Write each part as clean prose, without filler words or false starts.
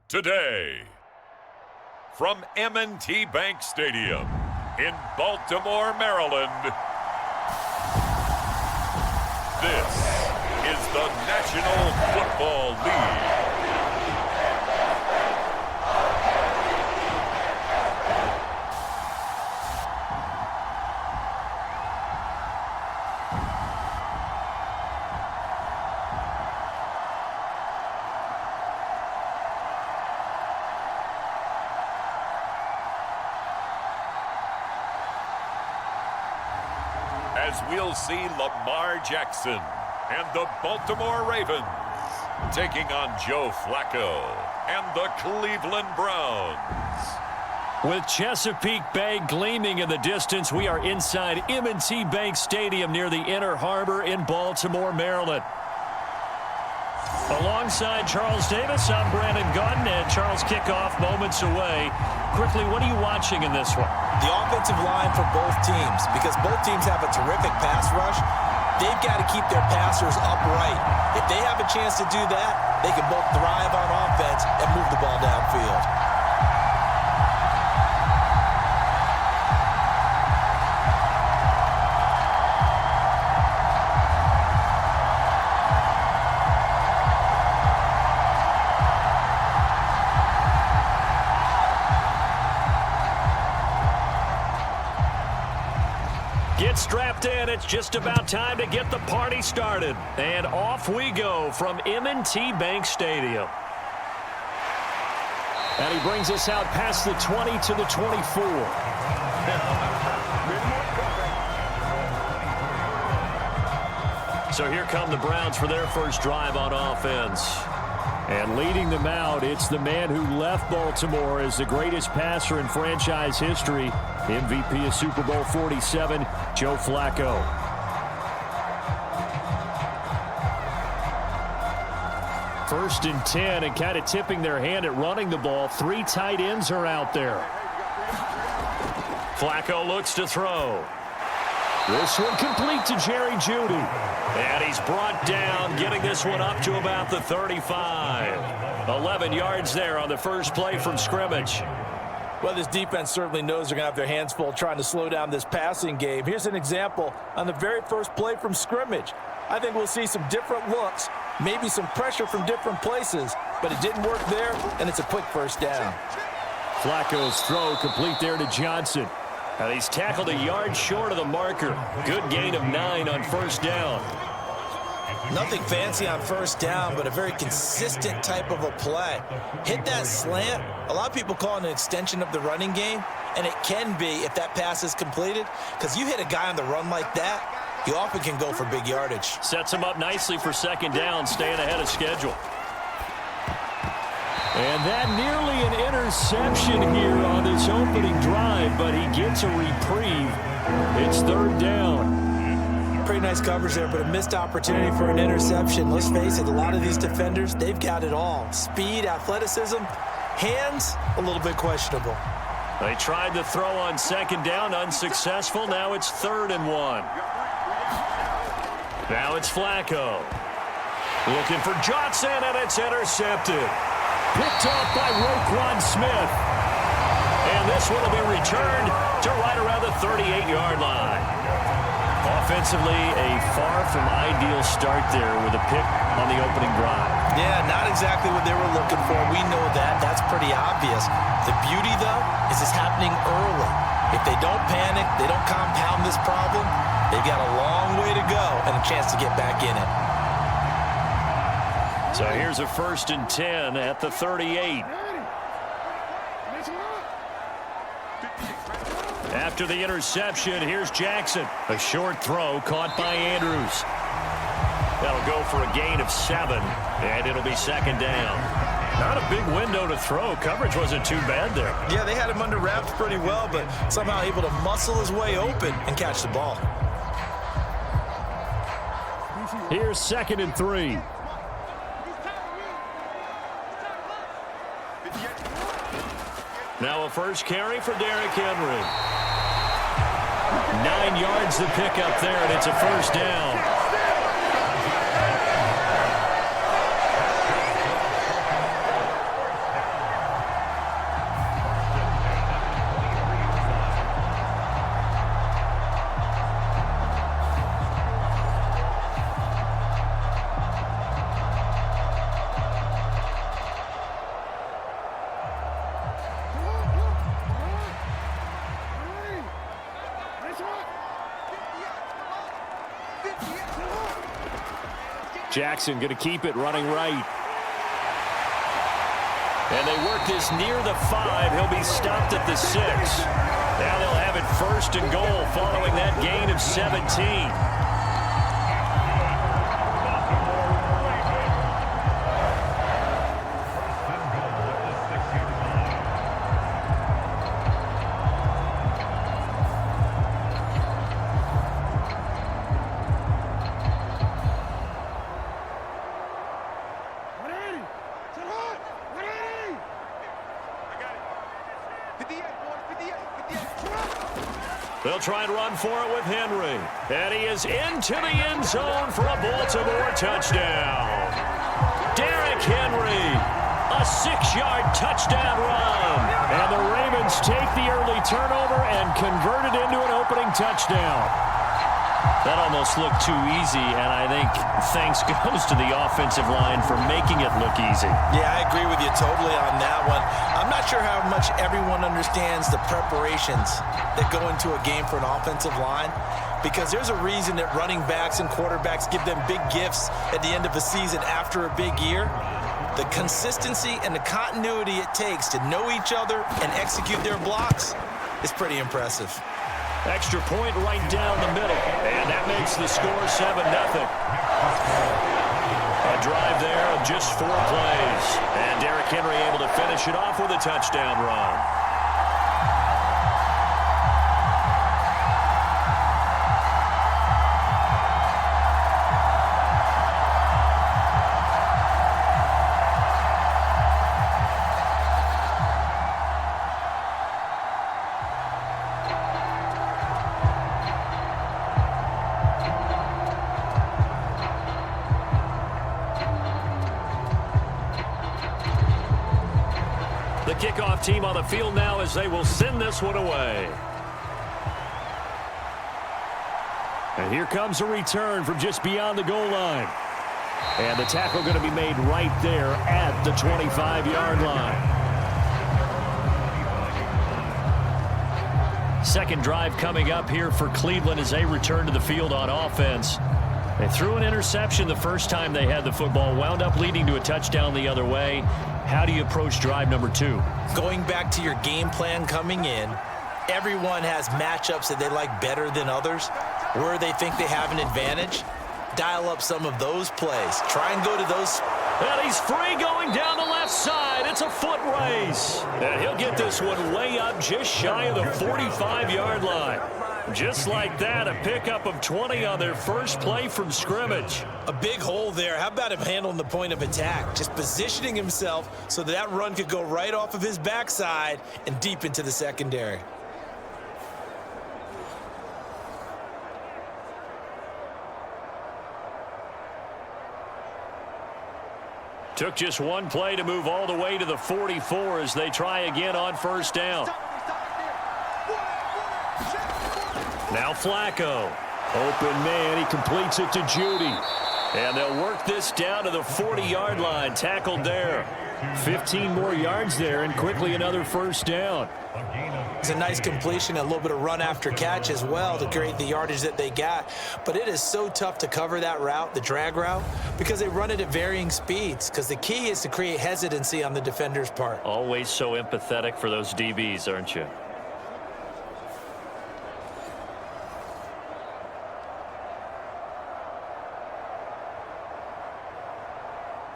Today, from M&T Bank Stadium in Baltimore, Maryland, this is the National Football League. As we'll see Lamar Jackson and the Baltimore Ravens taking on Joe Flacco and the Cleveland Browns. With Chesapeake Bay gleaming in the distance, we are inside M&T Bank Stadium near the Inner Harbor in Baltimore, Maryland. Alongside Charles Davis, I'm Brandon Gunn, and Charles, kickoff moments away. Quickly, what are you watching in this one? The offensive line for both teams, because both teams have a terrific pass rush. They've got to keep their passers upright. If they have a chance to do that, they can both thrive on offense and move the ball downfield. Get strapped in. It's just about time to get the party started. And off we go from M&T Bank Stadium. And he brings us out past the 20 to the 24. So here come the Browns for their first drive on offense. And leading them out, it's the man who left Baltimore as the greatest passer in franchise history, MVP of Super Bowl 47, Joe Flacco. First and 10, and kind of tipping their hand at running the ball. Three tight ends are out there. Flacco looks to throw. This one complete to Jerry Jeudy. And he's brought down, getting this one up to about the 35. 11 yards there on the first play from scrimmage. Well, this defense certainly knows they're going to have their hands full trying to slow down this passing game. Here's an example on the very first play from scrimmage. I think we'll see some different looks, maybe some pressure from different places, but it didn't work there, and it's a quick first down. Flacco's throw complete there to Johnson. And he's tackled a yard short of the marker. Good gain of 9 on first down. Nothing fancy on first down, but a very consistent type of a play. Hit that slant. A lot of people call it an extension of the running game, and it can be if that pass is completed, because you hit a guy on the run like that, you often can go for big yardage. Sets him up nicely for second down, staying ahead of schedule. And that nearly an interception here on this opening drive, but he gets a reprieve. It's third down. Pretty nice coverage there, but a missed opportunity for an interception. Let's face it, a lot of these defenders, they've got it all. Speed, athleticism, hands, a little bit questionable. They tried to throw on second down, unsuccessful. Now it's 3rd and 1. Now it's Flacco. Looking for Johnson, and it's intercepted. Picked off by Roquan Smith. And this one will be returned to right around the 38-yard line. Offensively, a far from ideal start there with a pick on the opening drive. Yeah, not exactly what they were looking for. We know that. That's pretty obvious. The beauty, though, is it's happening early. If they don't panic, they don't compound this problem, they've got a long way to go and a chance to get back in it. So here's a 1st and 10 at the 38. After the interception, here's Jackson. A short throw caught by Andrews. That'll go for a gain of 7, and it'll be second down. Not a big window to throw. Coverage wasn't too bad there. Yeah, they had him under wraps pretty well, but somehow able to muscle his way open and catch the ball. Here's 2nd and 3. Now a first carry for Derrick Henry. 9 yards to pick up there, and it's a first down. Jackson going to keep it running right. And they work this near the 5. He'll be stopped at the 6. Now they'll have it first and goal following that gain of 17. They'll try and run for it with Henry. And he is into the end zone for a Baltimore touchdown. Derrick Henry, a 6-yard touchdown run. And the Ravens take the early turnover and convert it into an opening touchdown. That almost looked too easy, and I think thanks goes to the offensive line for making it look easy. Yeah, I agree with you totally on that one. I'm not sure how much everyone understands the preparations that go into a game for an offensive line, because there's a reason that running backs and quarterbacks give them big gifts at the end of a season after a big year. The consistency and the continuity it takes to know each other and execute their blocks is pretty impressive. Extra point right down the middle. And that makes the score 7-0. A drive there of just 4 plays. And Derrick Henry able to finish it off with a touchdown run. The kickoff team on the field now as they will send this one away. And here comes a return from just beyond the goal line. And the tackle going to be made right there at the 25-yard line. Second drive coming up here for Cleveland as they return to the field on offense. They threw an interception the first time they had the football, wound up leading to a touchdown the other way. How do you approach drive number 2? Going back to your game plan coming in, everyone has matchups that they like better than others, where they think they have an advantage. Dial up some of those plays. Try and go to those. And he's free going down the left side. It's a foot race. And he'll get this one way up just shy of the 45-yard line. Just like that, a pickup of 20 on their first play from scrimmage. A big hole there. How about him handling the point of attack? Just positioning himself so that run could go right off of his backside and deep into the secondary. Took just one play to move all the way to the 44 as they try again on first down. Now Flacco. Open man. He completes it to Judy. And they'll work this down to the 40-yard line. Tackled there. 15 more yards there and quickly another first down. It's a nice completion, a little bit of run after catch as well to create the yardage that they got. But it is so tough to cover that route, the drag route, because they run it at varying speeds. Because the key is to create hesitancy on the defender's part. Always so empathetic for those DBs, aren't you?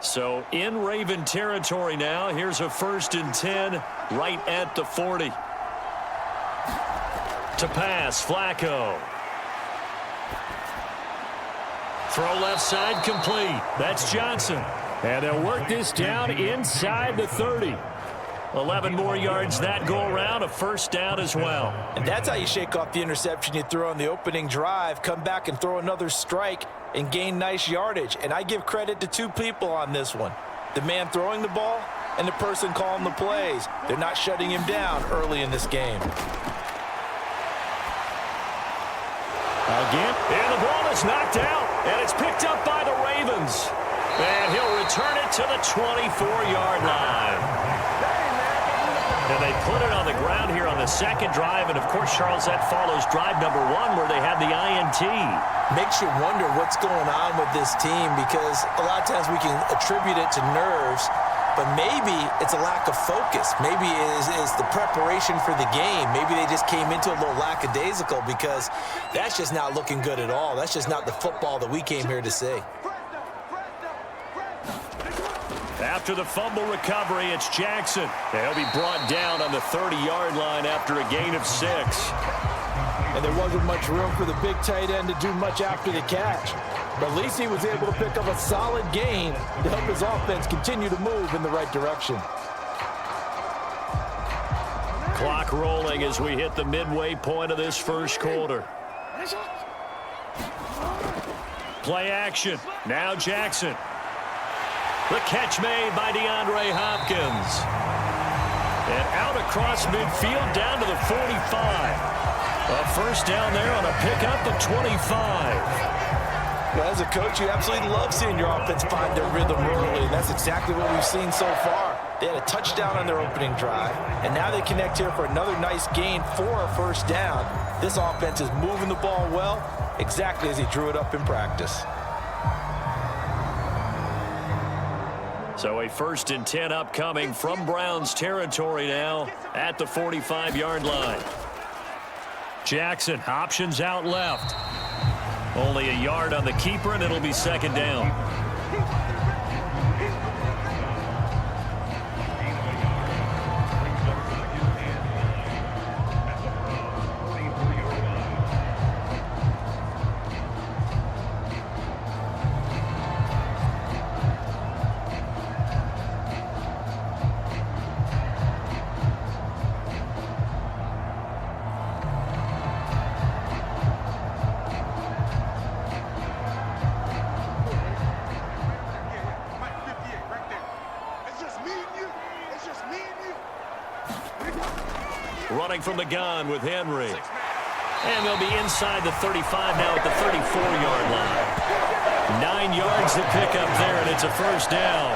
So in Raven territory now. Here's a 1st and 10 right at the 40. To pass, Flacco. Throw left side complete. That's Johnson. And they'll work this down inside the 30. 11 more yards that go around, a first down as well. And that's how you shake off the interception you threw on the opening drive. Come back and throw another strike and gain nice yardage. And I give credit to 2 people on this one. The man throwing the ball and the person calling the plays. They're not shutting him down early in this game. Again, and the ball is knocked out, and it's picked up by the Ravens. And he'll return it to the 24-yard line. And they put it on the ground here on the second drive. And, of course, Charles, that follows drive number 1 where they had the INT. Makes you wonder what's going on with this team, because a lot of times we can attribute it to nerves, but maybe it's a lack of focus. Maybe it is the preparation for the game. Maybe they just came into a little lackadaisical, because that's just not looking good at all. That's just not the football that we came here to see. After the fumble recovery, it's Jackson. He'll be brought down on the 30-yard line after a gain of 6. And there wasn't much room for the big tight end to do much after the catch. But at least he was able to pick up a solid gain to help his offense continue to move in the right direction. Clock rolling as we hit the midway point of this first quarter. Play action. Now Jackson. The catch made by DeAndre Hopkins. And out across midfield down to the 45. A first down there on a pickup at 25. Well, as a coach, you absolutely love seeing your offense find their rhythm early, and that's exactly what we've seen so far. They had a touchdown on their opening drive, and now they connect here for another nice gain for a first down. This offense is moving the ball well, exactly as he drew it up in practice. So a 1st and 10 upcoming from Browns territory now at the 45-yard line. Jackson, options out left. Only a yard on the keeper, and it'll be second down. Running from the gun with Henry. And they'll be inside the 35 now at the 34-yard line. 9 yards to pick up there, and it's a first down.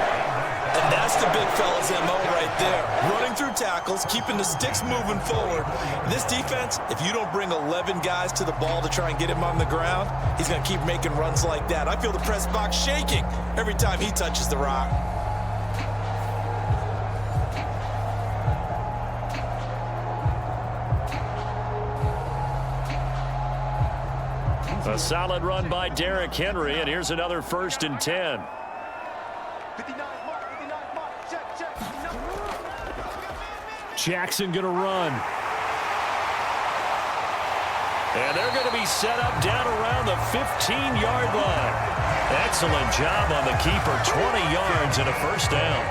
And that's the big fella's MO right there. Running through tackles, keeping the sticks moving forward. This defense, if you don't bring 11 guys to the ball to try and get him on the ground, he's going to keep making runs like that. I feel the press box shaking every time he touches the rock. A solid run by Derrick Henry, and here's another 1st and 10. Jackson gonna run. And they're gonna be set up down around the 15-yard line. Excellent job on the keeper. 20 yards and a first down.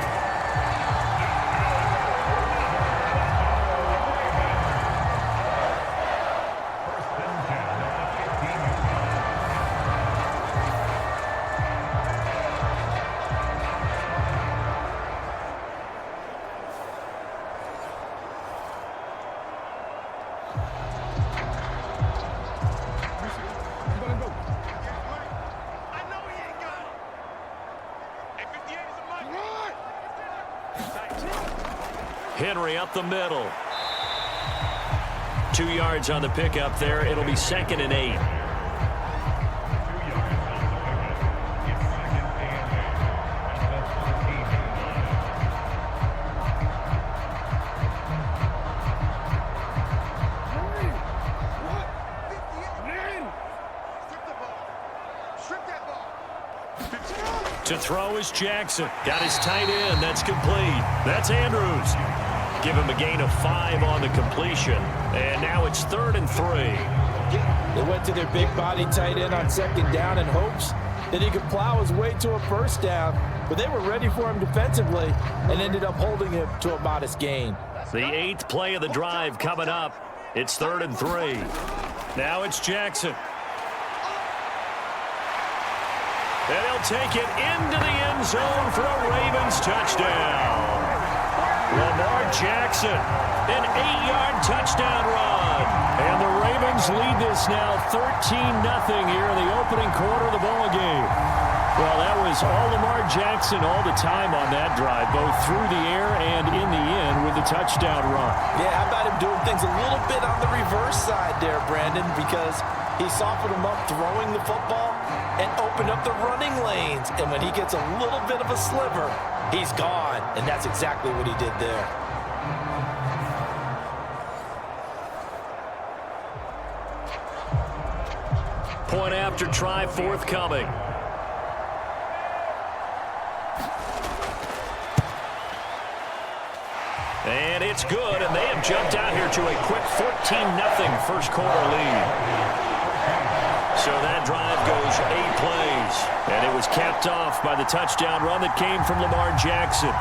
Henry up the middle. 2 yards on the pickup there. It'll be 2nd and 8. To throw is Jackson. Got his tight end. That's complete. That's Andrews. Give him a gain of 5 on the completion. And now it's 3rd and 3. They went to their big body tight end on 2nd down in hopes that he could plow his way to a first down. But they were ready for him defensively and ended up holding him to a modest gain. The 8th play of the drive coming up. It's 3rd and 3. Now it's Jackson. And he'll take it into the end zone for a Ravens touchdown. Lamar Jackson, an 8-yard touchdown run. And the Ravens lead this now 13-0 here in the opening quarter of the ball game. Well, that was all Lamar Jackson all the time on that drive, both through the air and in the end with the touchdown run. Yeah, how about him doing things a little bit on the reverse side there, Brandon, because he softened him up throwing the football and opened up the running lanes. And when he gets a little bit of a sliver, he's gone. And that's exactly what he did there. Point after try forthcoming. And it's good, and they have jumped out here to a quick 14-0 first quarter lead. So that drive goes 8 plays, and it was capped off by the touchdown run that came from Lamar Jackson.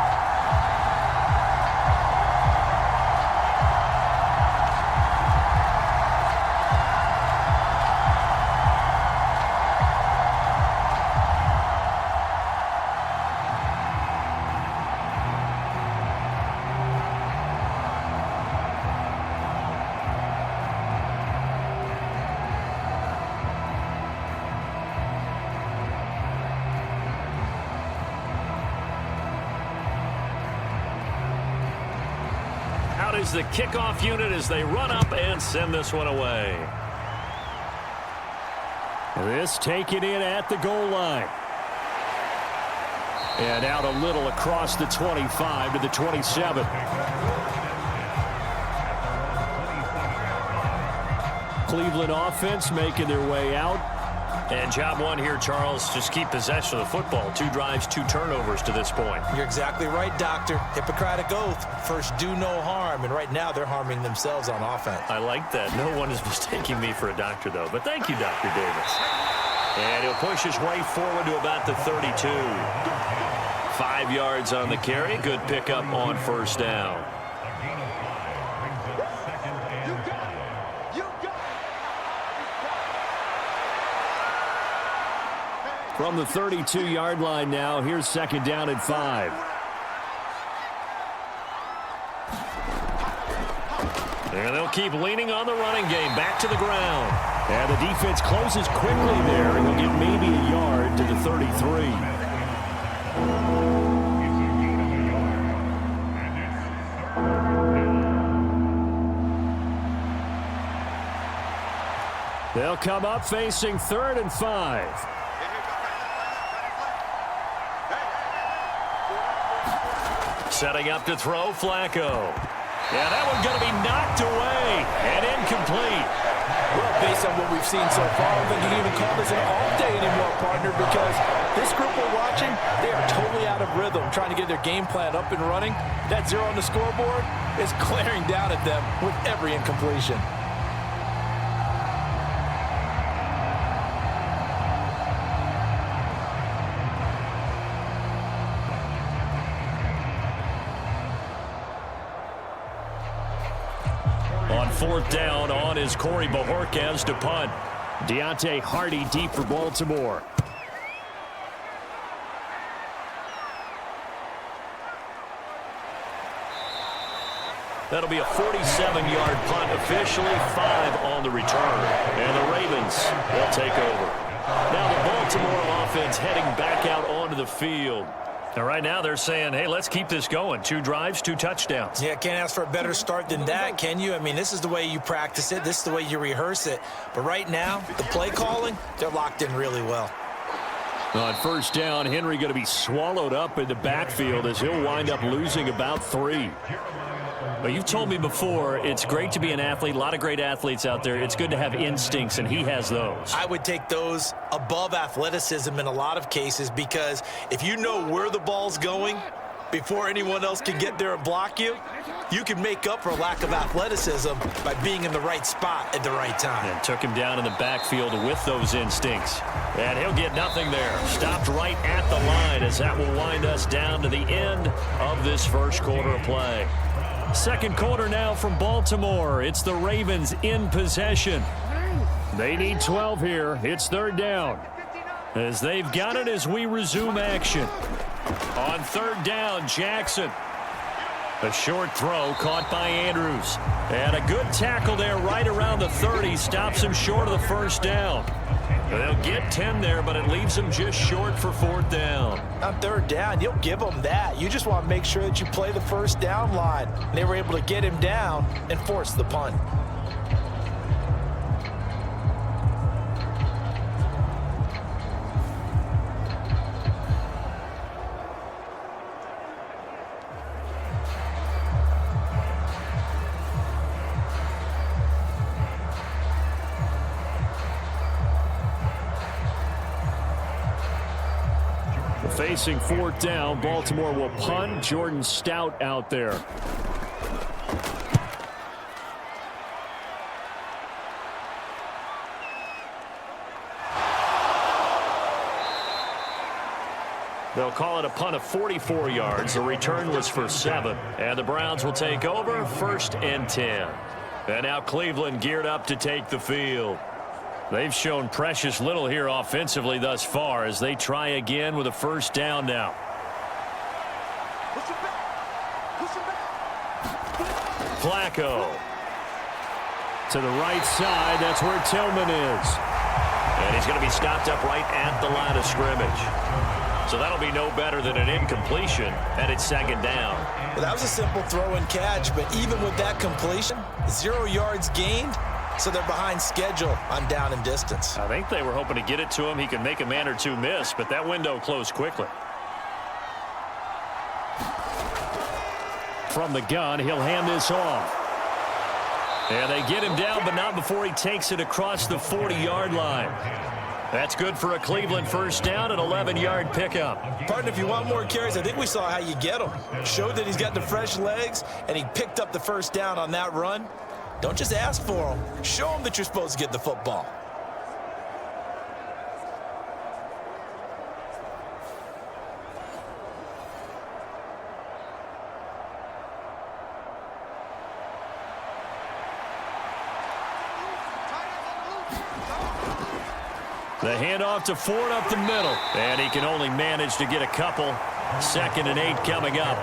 Is the kickoff unit as they run up and send this one away. This taken in at the goal line. And out a little across the 25 to the 27. Cleveland offense making their way out. And job one here, Charles, just keep possession of the football. 2 drives, 2 turnovers to this point. You're exactly right, Doctor. Hippocratic oath. First, do no harm. And right now, they're harming themselves on offense. I like that. No one is mistaking me for a doctor, though. But thank you, Dr. Davis. And he'll push his way forward to about the 32. 5 yards on the carry. Good pickup on first down. From the 32-yard line now, here's second down and 5. And they'll keep leaning on the running game. Back to the ground. And the defense closes quickly there. He'll get maybe a yard to the 33. They'll come up facing 3rd and 5. Setting up to throw, Flacco. Yeah, that one's going to be knocked away and incomplete. Well, based on what we've seen so far, I don't think you can even call this an off day anymore, partner, because this group we're watching, they are totally out of rhythm, trying to get their game plan up and running. That 0 on the scoreboard is glaring down at them with every incompletion. On 4th down, on is Corey Bojorquez to punt. Deontay Hardy deep for Baltimore. That'll be a 47-yard punt, officially 5 on the return. And the Ravens will take over. Now the Baltimore offense heading back out onto the field. And right now they're saying, hey, let's keep this going. 2 drives, 2 touchdowns. Yeah, can't ask for a better start than that, can you? I mean, this is the way you practice it. This is the way you rehearse it. But right now, the play calling, they're locked in really well. On first down, Henry going to be swallowed up in the backfield as he'll wind up losing about 3. Well, you've told me before, it's great to be an athlete. A lot of great athletes out there. It's good to have instincts, and he has those. I would take those above athleticism in a lot of cases, because if you know where the ball's going before anyone else can get there and block you, you can make up for lack of athleticism by being in the right spot at the right time. And took him down in the backfield with those instincts. And he'll get nothing there. Stopped right at the line as that will wind us down to the end of this first quarter of play. Second quarter now from Baltimore. It's the Ravens in possession. They need 12 here. It's 3rd down. As they've got it as we resume action. On 3rd down, Jackson. A short throw caught by Andrews. And a good tackle there right around the 30. Stops him short of the first down. They'll get 10 there, but it leaves them just short for 4th down. On 3rd down, you'll give them that. You just want to make sure that you play the first down line. They were able to get him down and force the punt. Facing 4th down, Baltimore will punt. Jordan Stout out there. They'll call it a punt of 44 yards. The return was for 7. And the Browns will take over 1st and 10. And now Cleveland geared up to take the field. They've shown precious little here offensively thus far as they try again with a 1st down now. Flacco. To the right side, that's where Tillman is. And he's going to be stopped up right at the line of scrimmage. So that'll be no better than an incompletion, and it's 2nd down. Well, that was a simple throw and catch, but even with that completion, 0 yards gained. So they're behind schedule on down and distance. I think they were hoping to get it to him. He could make a man or two miss, but that window closed quickly. From the gun, he'll hand this off. And they get him down, but not before he takes it across the 40-yard line. That's good for a Cleveland 1st down, an 11-yard pickup. Partner, if you want more carries, I think we saw how you get him. Showed that he's got the fresh legs, and he picked up the 1st down on that run. Don't just ask for them. Show them that you're supposed to get the football. The handoff to Ford up the middle. And he can only manage to get a couple. 2nd and 8 coming up.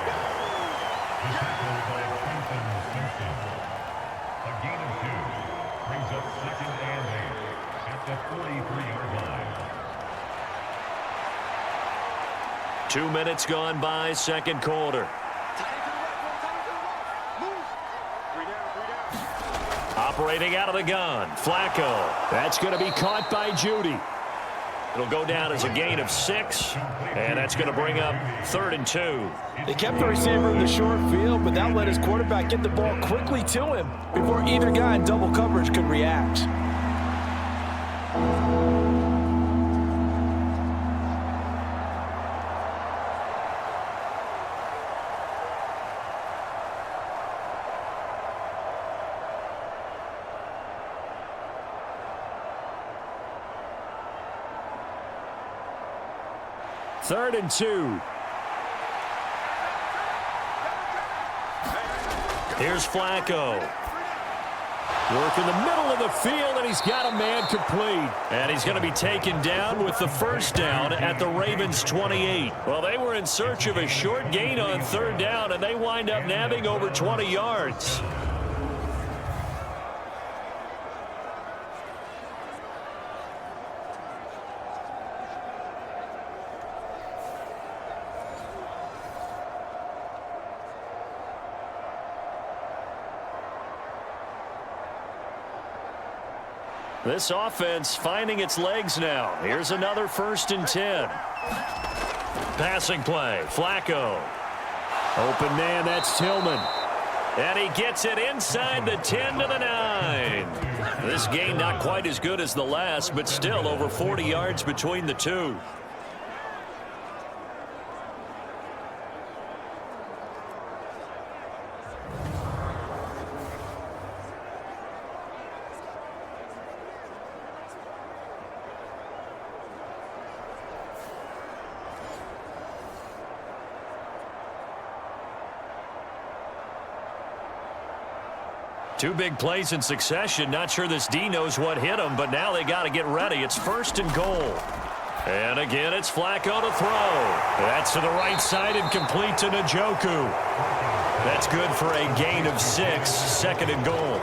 2 minutes gone by, 2nd quarter. Operating out of the gun, Flacco. That's going to be caught by Judy. It'll go down as a gain of 6, and that's going to bring up 3rd and 2. They kept the receiver in the short field, but that let his quarterback get the ball quickly to him before either guy in double coverage could react. Third and 2. Here's Flacco. Work in the middle of the field, and he's got a man complete. And he's going to be taken down with the 1st down at the Ravens' 28. Well, they were in search of a short gain on 3rd down, and they wind up nabbing over 20 yards. This offense finding its legs now. Here's another 1st and 10. Passing play, Flacco. Open man, that's Tillman. And he gets it inside the 10 to the 9. This game not quite as good as the last, but still over 40 yards between the two. Two big plays in succession. Not sure this D knows what hit him, but now they got to get ready. It's 1st and goal. And again, it's Flacco to throw. That's to the right side and complete to Njoku. That's good for a gain of 6, 2nd and goal.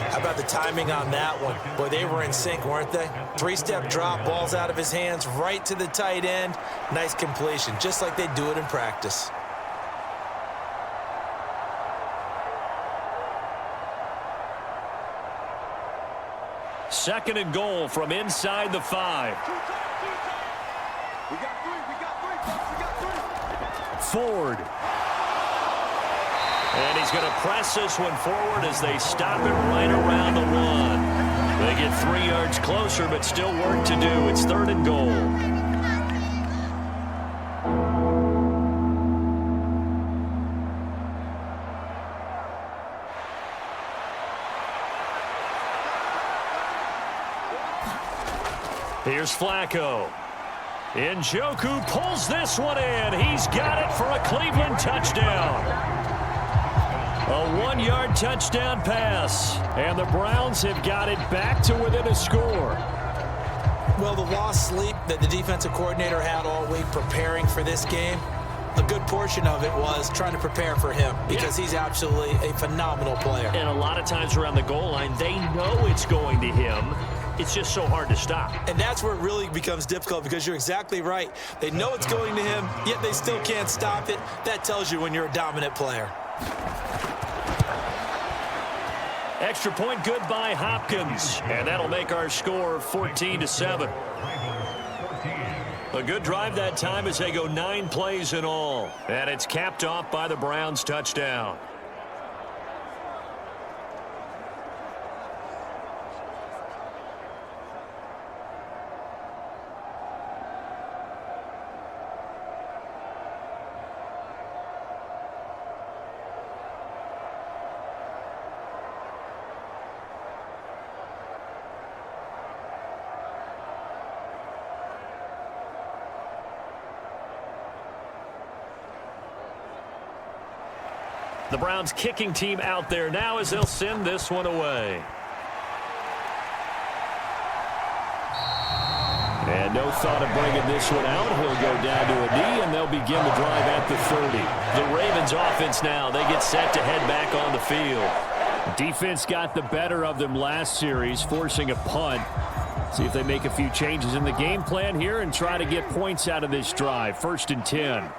How about the timing on that one? Boy, they were in sync, weren't they? Three-step drop, balls out of his hands, right to the tight end. Nice completion, just like they do it in practice. Second and goal from inside the 5. We got three. Ford. And he's going to press this one forward as they stop it right around the 1. They get 3 yards closer, but still work to do. It's third and goal. Here's Flacco. Njoku pulls this one in. He's got it for a Cleveland touchdown. A 1-yard touchdown pass. And the Browns have got it back to within a score. Well, the lost sleep that the defensive coordinator had all week preparing for this game, a good portion of it was trying to prepare for him because he's absolutely a phenomenal player. And a lot of times around the goal line, they know it's going to him. It's just so hard to stop. And that's where it really becomes difficult because you're exactly right. They know it's going to him, yet they still can't stop it. That tells you when you're a dominant player. Extra point good by Hopkins. And that'll make our score 14-7. A good drive that time as they go 9 plays in all. And it's capped off by the Browns touchdown. The Browns kicking team out there now as they'll send this one away. And no thought of bringing this one out. He'll go down to a knee, and they'll begin the drive at the 30. The Ravens offense now, they get set to head back on the field. Defense got the better of them last series, forcing a punt. See if they make a few changes in the game plan here and try to get points out of this drive. 1st and 10.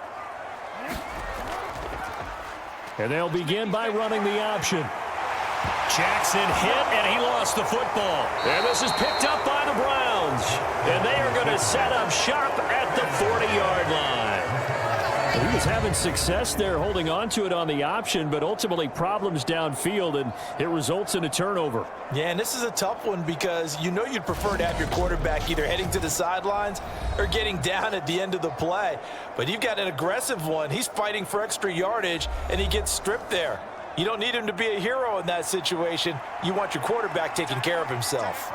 And they'll begin by running the option. Jackson hit, and he lost the football. And this is picked up by the Browns. And they are going to set up shop at the 40-yard line. He was having success there holding on to it on the option, but ultimately problems downfield, and it results in a turnover. Yeah, and this is a tough one because you know you'd prefer to have your quarterback either heading to the sidelines or getting down at the end of the play. But you've got an aggressive one. He's fighting for extra yardage, and he gets stripped there. You don't need him to be a hero in that situation. You want your quarterback taking care of himself.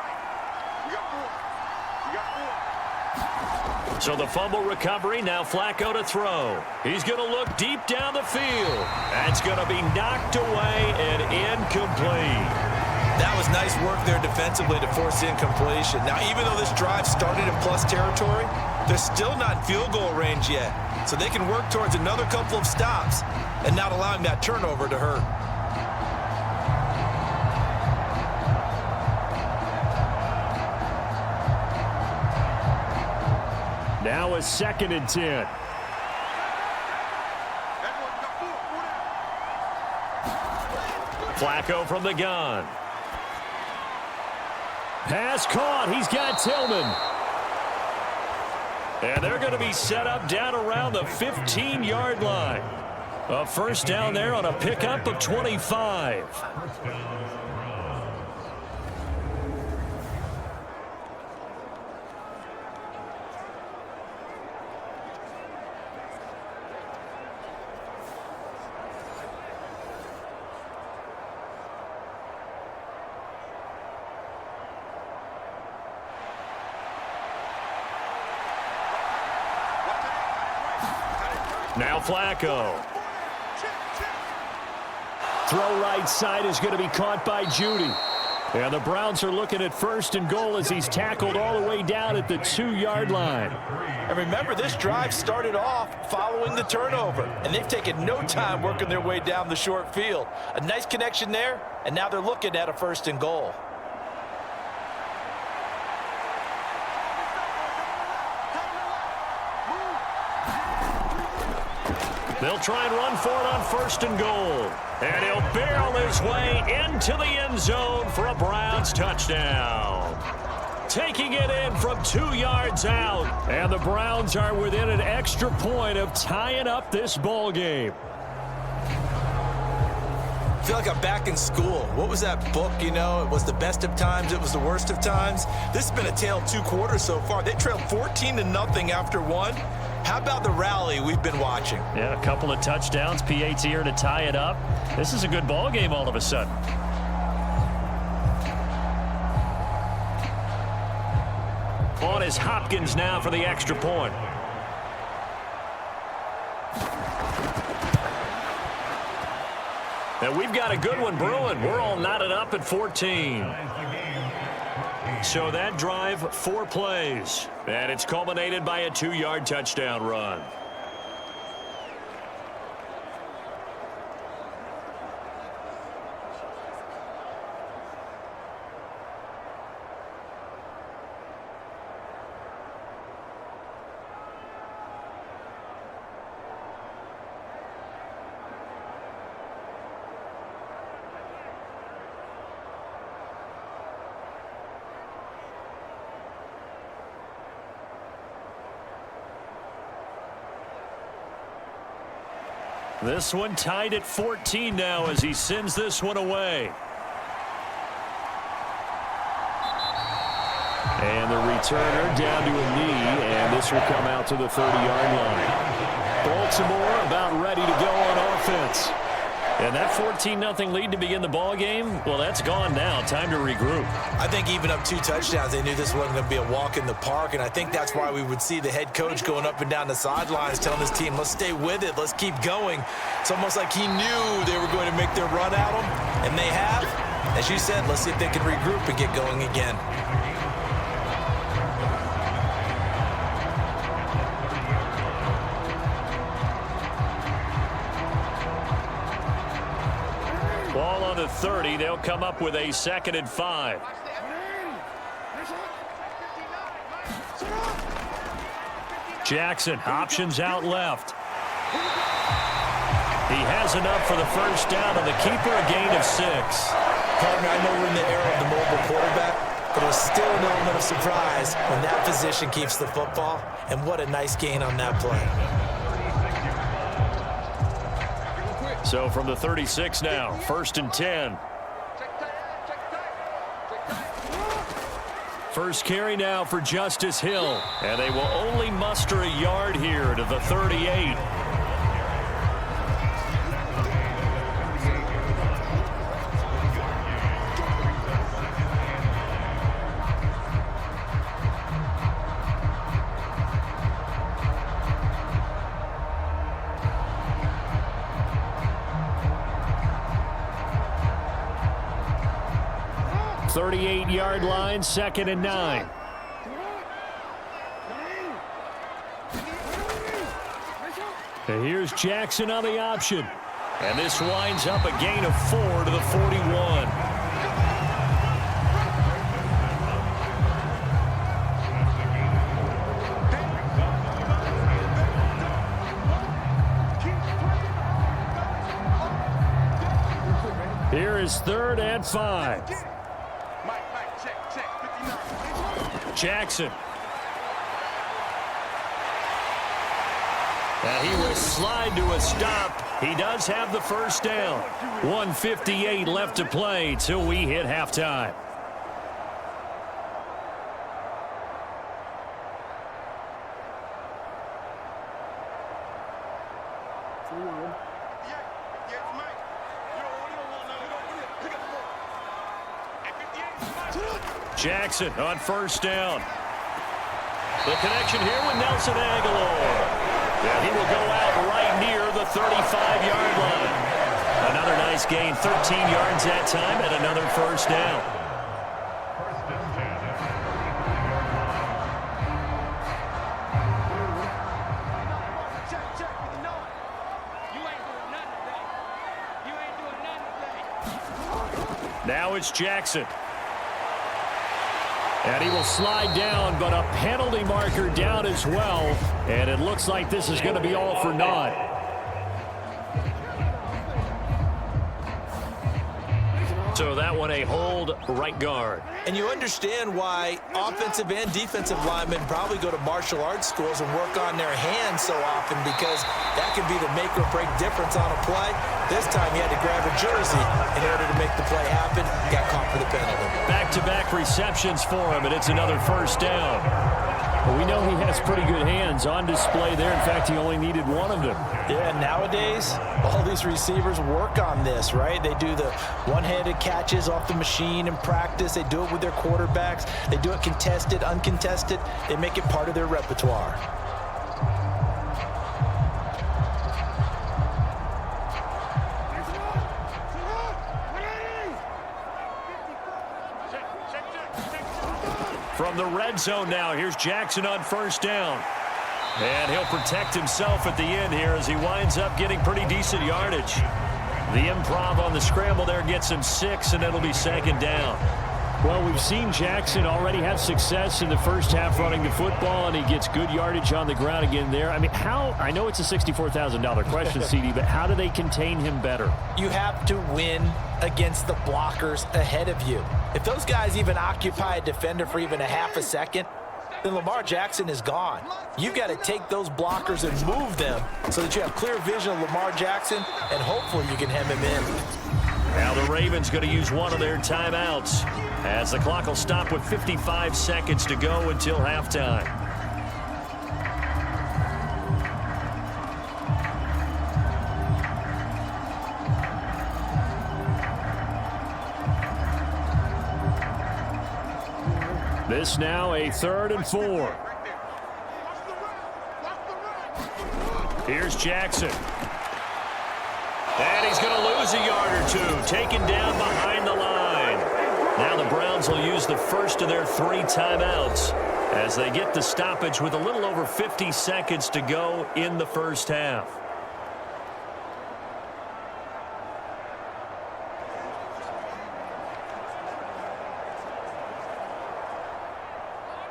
So the fumble recovery, now Flacco to throw. He's going to look deep down the field. That's going to be knocked away and incomplete. That was nice work there defensively to force incompletion. Now, even though this drive started in plus territory, they're still not in field goal range yet. So they can work towards another couple of stops and not allowing that turnover to hurt. Now a 2nd and 10. Flacco from the gun. Pass caught. He's got Tillman. And they're going to be set up down around the 15-yard line. A first down there on a pickup of 25. Now Flacco. Throw right side is going to be caught by Judy. And the Browns are looking at 1st and goal as he's tackled all the way down at the 2-yard line. And remember, this drive started off following the turnover, and they've taken no time working their way down the short field. A nice connection there, and now they're looking at a 1st and goal. They'll try and run for it on 1st and goal. And he'll barrel his way into the end zone for a Browns touchdown. Taking it in from 2 yards out. And the Browns are within an extra point of tying up this ball game. I feel like I'm back in school. What was that book, you know? It was the best of times, it was the worst of times. This has been a tale of 2 quarters so far. They trailed 14-0 after 1. How about the rally we've been watching? Yeah, a couple of touchdowns, PAT here to tie it up. This is a good ball game all of a sudden. On is Hopkins now for the extra point. And we've got a good one brewing. We're all knotted up at 14. So that drive, 4 plays. And it's culminated by a 2-yard touchdown run. This one tied at 14 now as he sends this one away. And the returner down to a knee, and this will come out to the 30-yard line. Baltimore about ready to go on offense. And that 14-0 lead to begin the ball game, well, that's gone now. Time to regroup. I think even up 2 touchdowns, they knew this wasn't going to be a walk in the park, and I think that's why we would see the head coach going up and down the sidelines telling his team, let's stay with it, let's keep going. It's almost like he knew they were going to make their run at him, and they have. As you said, let's see if they can regroup and get going again. Ball on the 30. They'll come up with a 2nd and 5. Jackson, options out left. He has enough for the 1st down, and the keeper a gain of 6. Partner, I know we're in the era of the mobile quarterback, but it was still an element of surprise when that position keeps the football, and what a nice gain on that play. So from the 36 now, 1st and 10. First carry now for Justice Hill. And they will only muster a yard here to the 38. Yard line, 2nd and 9. And here's Jackson on the option. And this winds up a gain of 4 to the 41. Here is 3rd and 5. Jackson. And he will slide to a stop. He does have the 1st down. 1:58 left to play till we hit halftime. Jackson on 1st down. The connection here with Nelson Aguilar. Yeah, he will go out right near the 35-yard line. Another nice gain, 13 yards that time, and another 1st down. Now it's Jackson. And he will slide down, but a penalty marker down as well. And it looks like this is going to be all for naught. So that one a hold right guard. And you understand why offensive and defensive linemen probably go to martial arts schools and work on their hands so often, because that can be the make or break difference on a play. This time he had to grab a jersey in order to make the play happen. Got caught for the penalty. Back-to-back receptions for him, and it's another first down. Well, we know he has pretty good hands on display there. In fact, he only needed one of them. Yeah, nowadays, all these receivers work on this, right? They do the one-handed catches off the machine in practice. They do it with their quarterbacks. They do it contested, uncontested. They make it part of their repertoire. From the red zone now, here's Jackson on first down. And he'll protect himself at the end here as he winds up getting pretty decent yardage. The improv on the scramble there gets him 6, and it'll be second down. Well, we've seen Jackson already have success in the first half running the football, and he gets good yardage on the ground again there. I mean, I know it's a $64,000 question, CD, but how do they contain him better? You have to win against the blockers ahead of you. If those guys even occupy a defender for even a half a second, then Lamar Jackson is gone. You've got to take those blockers and move them so that you have clear vision of Lamar Jackson, and hopefully you can hem him in. Now the Ravens going to use one of their timeouts as the clock will stop with 55 seconds to go until halftime. This now a 3rd and 4. Here's Jackson. And he's going to lose a yard or two, taken down behind the line. Now the Browns will use the first of their 3 timeouts as they get the stoppage with a little over 50 seconds to go in the first half.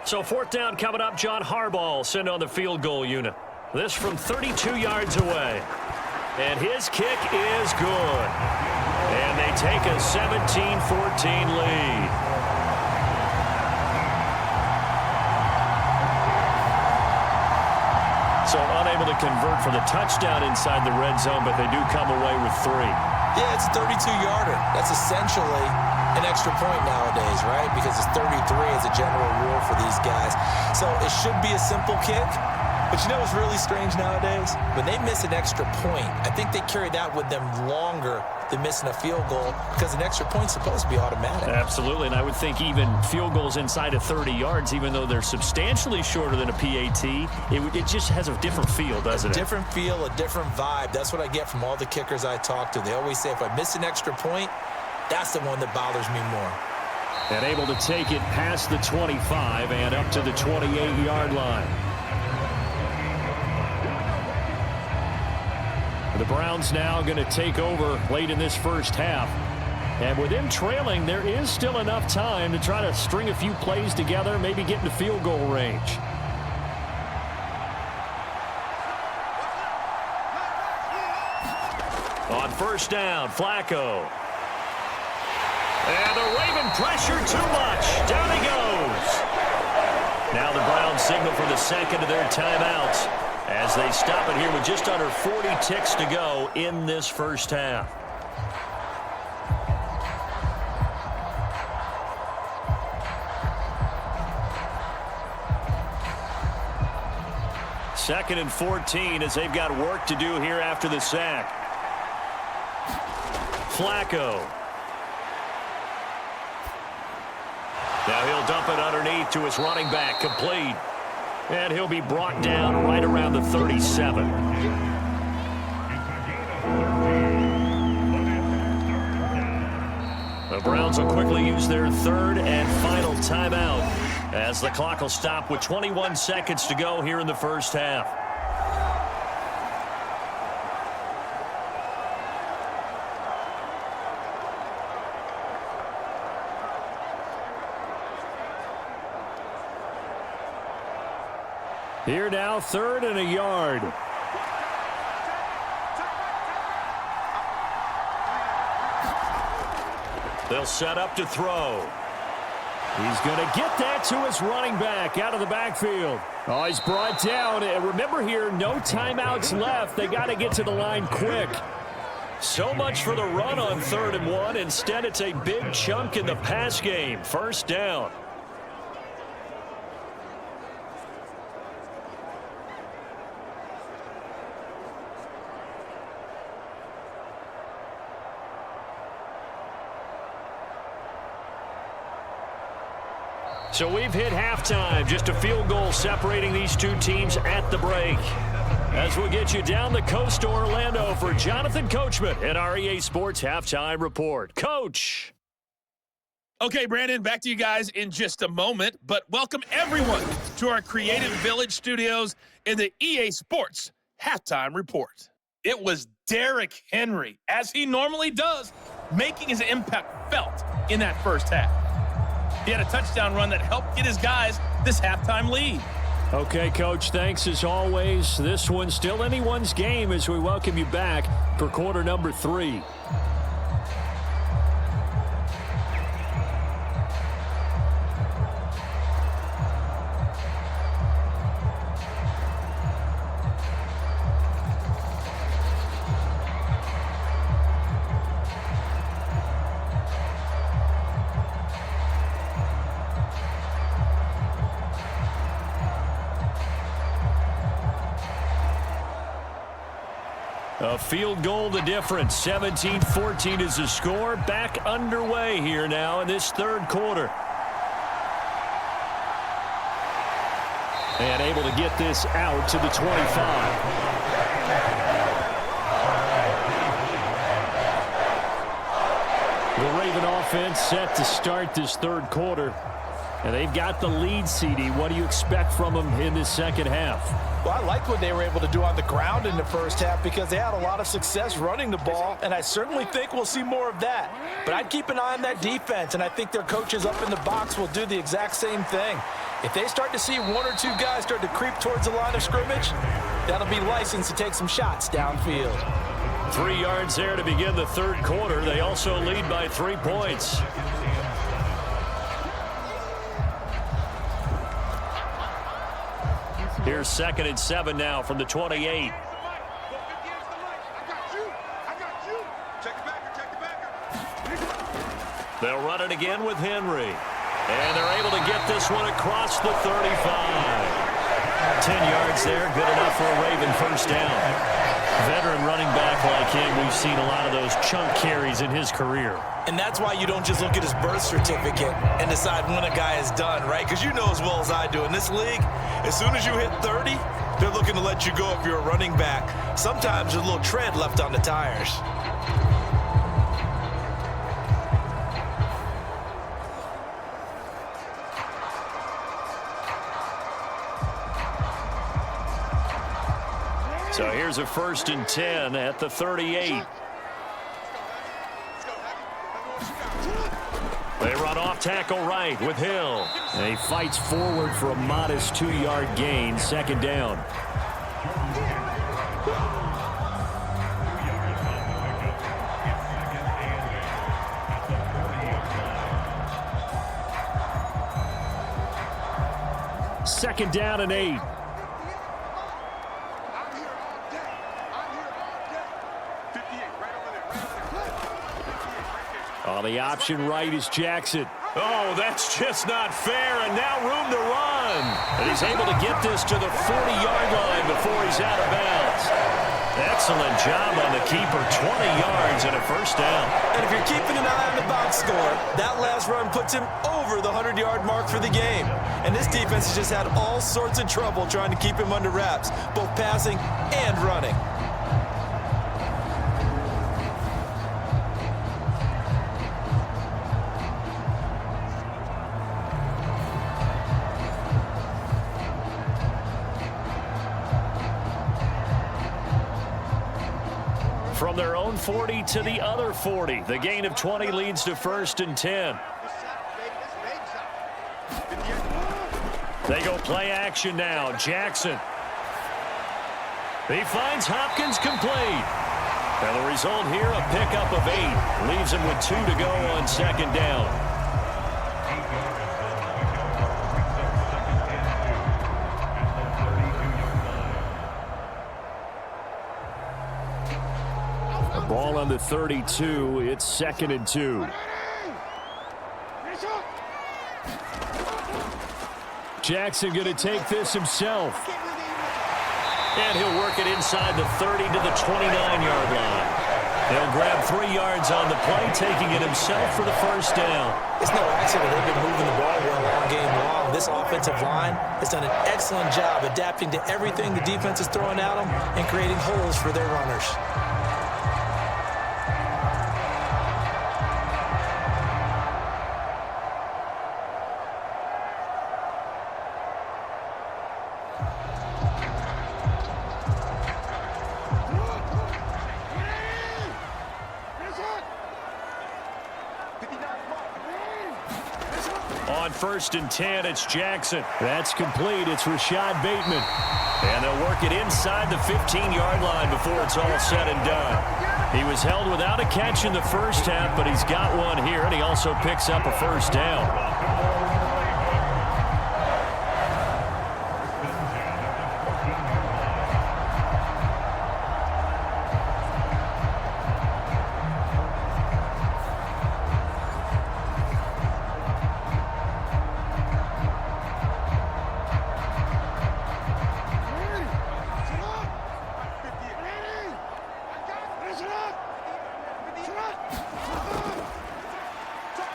So 4th down coming up. John Harbaugh sent on the field goal unit. This from 32 yards away. And his kick is good. And they take a 17-14 lead. So unable to convert for the touchdown inside the red zone, but they do come away with 3. Yeah, it's a 32-yarder. That's essentially an extra point nowadays, right? Because it's 33 as a general rule for these guys. So it should be a simple kick. But you know what's really strange nowadays? When they miss an extra point, I think they carry that with them longer than missing a field goal, because an extra point's supposed to be automatic. Absolutely, and I would think even field goals inside of 30 yards, even though they're substantially shorter than a PAT, it just has a different feel, doesn't it? A different feel, a different vibe. That's what I get from all the kickers I talk to. They always say, if I miss an extra point, that's the one that bothers me more. And able to take it past the 25 and up to the 28-yard line. The Browns now going to take over late in this first half. And with them trailing, there is still enough time to try to string a few plays together, maybe get into field goal range. On first down, Flacco. And the Raven pressure too much. Down he goes. Now the Browns signal for the second of their timeouts as they stop it here with just under 40 ticks to go in this first half. Second and 14 as they've got work to do here after the sack. Flacco. Now he'll dump it underneath to his running back, complete. And he'll be brought down right around the 37. The Browns will quickly use their third and final timeout as the clock will stop with 21 seconds to go here in the first half. Here now, 3rd and a yard. They'll set up to throw. He's going to get that to his running back out of the backfield. Oh, he's brought down. And remember here, no timeouts left. They got to get to the line quick. So much for the run on 3rd and 1. Instead, it's a big chunk in the pass game. 1st down. So we've hit halftime. Just a field goal separating these two teams at the break. As we'll get you down the coast to Orlando for Jonathan Coachman at our EA Sports Halftime Report. Coach. Okay, Brandon, back to you guys in just a moment. But welcome everyone to our Creative Village studios in the EA Sports Halftime Report. It was Derrick Henry, as he normally does, making his impact felt in that first half. He had a touchdown run that helped get his guys this halftime lead. Okay, Coach, thanks as always. This one's still anyone's game as we welcome you back for quarter number 3. A field goal the difference. 17-14 is the score. Back underway here now in this 3rd quarter. And able to get this out to the 25. The Raven offense set to start this 3rd quarter. And they've got the lead, CD. What do you expect from them in this 2nd half? Well, I liked what they were able to do on the ground in the first half because they had a lot of success running the ball, and I certainly think we'll see more of that. But I'd keep an eye on that defense, and I think their coaches up in the box will do the exact same thing. If they start to see 1 or 2 guys start to creep towards the line of scrimmage, that'll be licensed to take some shots downfield. 3 yards there to begin the 3rd quarter. They also lead by 3 points. Here's 2nd and 7 now from the 28. They'll run it again with Henry. And they're able to get this one across the 35. 10 yards there, good enough for a Raven 1st down. Veteran running back like him, we've seen a lot of those chunk carries in his career. And that's why you don't just look at his birth certificate and decide when a guy is done, right? Because you know as well as I do, in this league, as soon as you hit 30, they're looking to let you go if you're a running back. Sometimes there's a little tread left on the tires. So here's a 1st and 10 at the 38. They run off tackle right with Hill. And he fights forward for a modest 2-yard gain. 2nd down. Second down and 8. On the option right is Jackson. Oh, that's just not fair, and now room to run. And he's able to get this to the 40-yard line before he's out of bounds. Excellent job on the keeper, 20 yards and a 1st down. And if you're keeping an eye on the box score, that last run puts him over the 100-yard mark for the game. And this defense has just had all sorts of trouble trying to keep him under wraps, both passing and running. From their own 40 to the other 40. The gain of 20 leads to 1st and 10. They go play action now. Jackson. He finds Hopkins complete. And the result here, a pickup of 8. Leaves him with 2 to go on second down. A ball on the 32. It's 2nd and 2. Jackson going to take this himself. And he'll work it inside the 30 to the 29-yard line. He'll grab 3 yards on the play, taking it himself for the first down. It's no accident they've been moving the ball well all game long. This offensive line has done an excellent job adapting to everything the defense is throwing at them and creating holes for their runners. On 1st and 10, it's Jackson. That's complete. It's Rashad Bateman. And they'll work it inside the 15-yard line before it's all said and done. He was held without a catch in the first half, but he's got one here, and he also picks up a first down.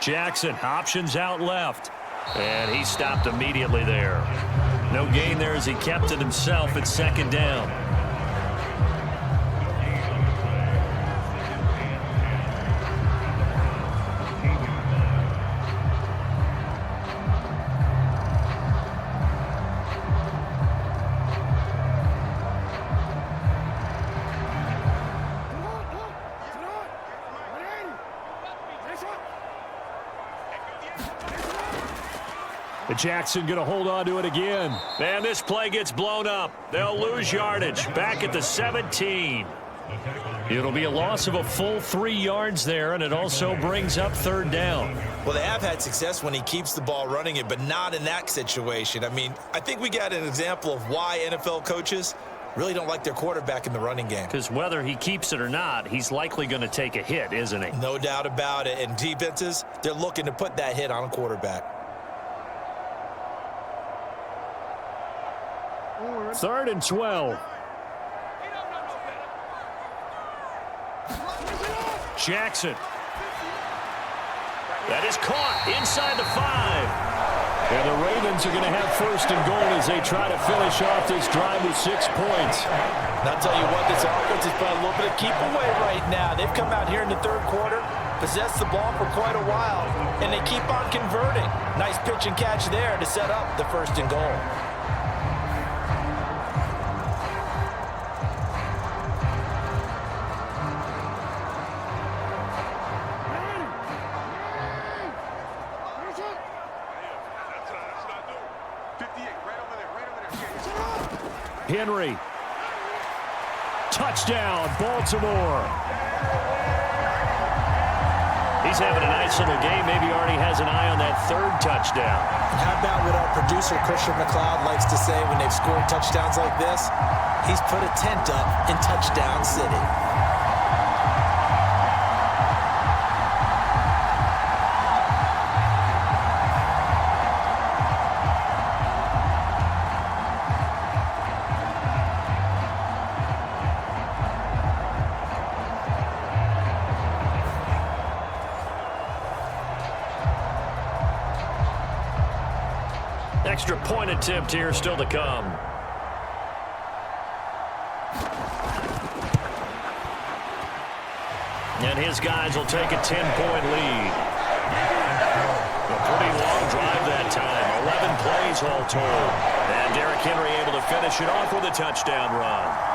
Jackson options out left. And he stopped immediately there. No gain there as he kept it himself at 2nd down. Jackson going to hold on to it again. And this play gets blown up. They'll lose yardage back at the 17. It'll be a loss of a full 3 yards there, and it also brings up 3rd down. Well, they have had success when he keeps the ball running it, but not in that situation. I mean, I think we got an example of why NFL coaches really don't like their quarterback in the running game. Because whether he keeps it or not, he's likely going to take a hit, isn't he? No doubt about it. And defenses, they're looking to put that hit on a quarterback. 3rd and 12. Jackson. That is caught inside the 5. And the Ravens are going to have 1st and goal as they try to finish off this drive with 6 points. And I'll tell you what, this offense is playing a little bit of keep away right now. They've come out here in the 3rd quarter, possessed the ball for quite a while, and they keep on converting. Nice pitch and catch there to set up the 1st and goal. Henry. Touchdown, Baltimore. He's having a nice little game. Maybe already has an eye on that 3rd touchdown. And how about what our producer, Christian McLeod, likes to say when they've scored touchdowns like this? He's put a tent up in Touchdown City. Extra point attempt here still to come. And his guys will take a 10-point lead. A pretty long drive that time. 11 plays all told. And Derrick Henry able to finish it off with a touchdown run.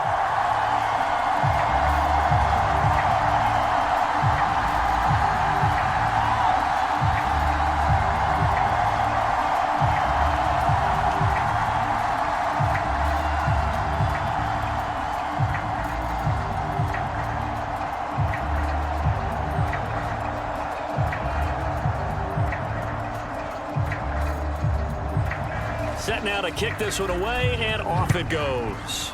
set now to kick this one away, and off it goes.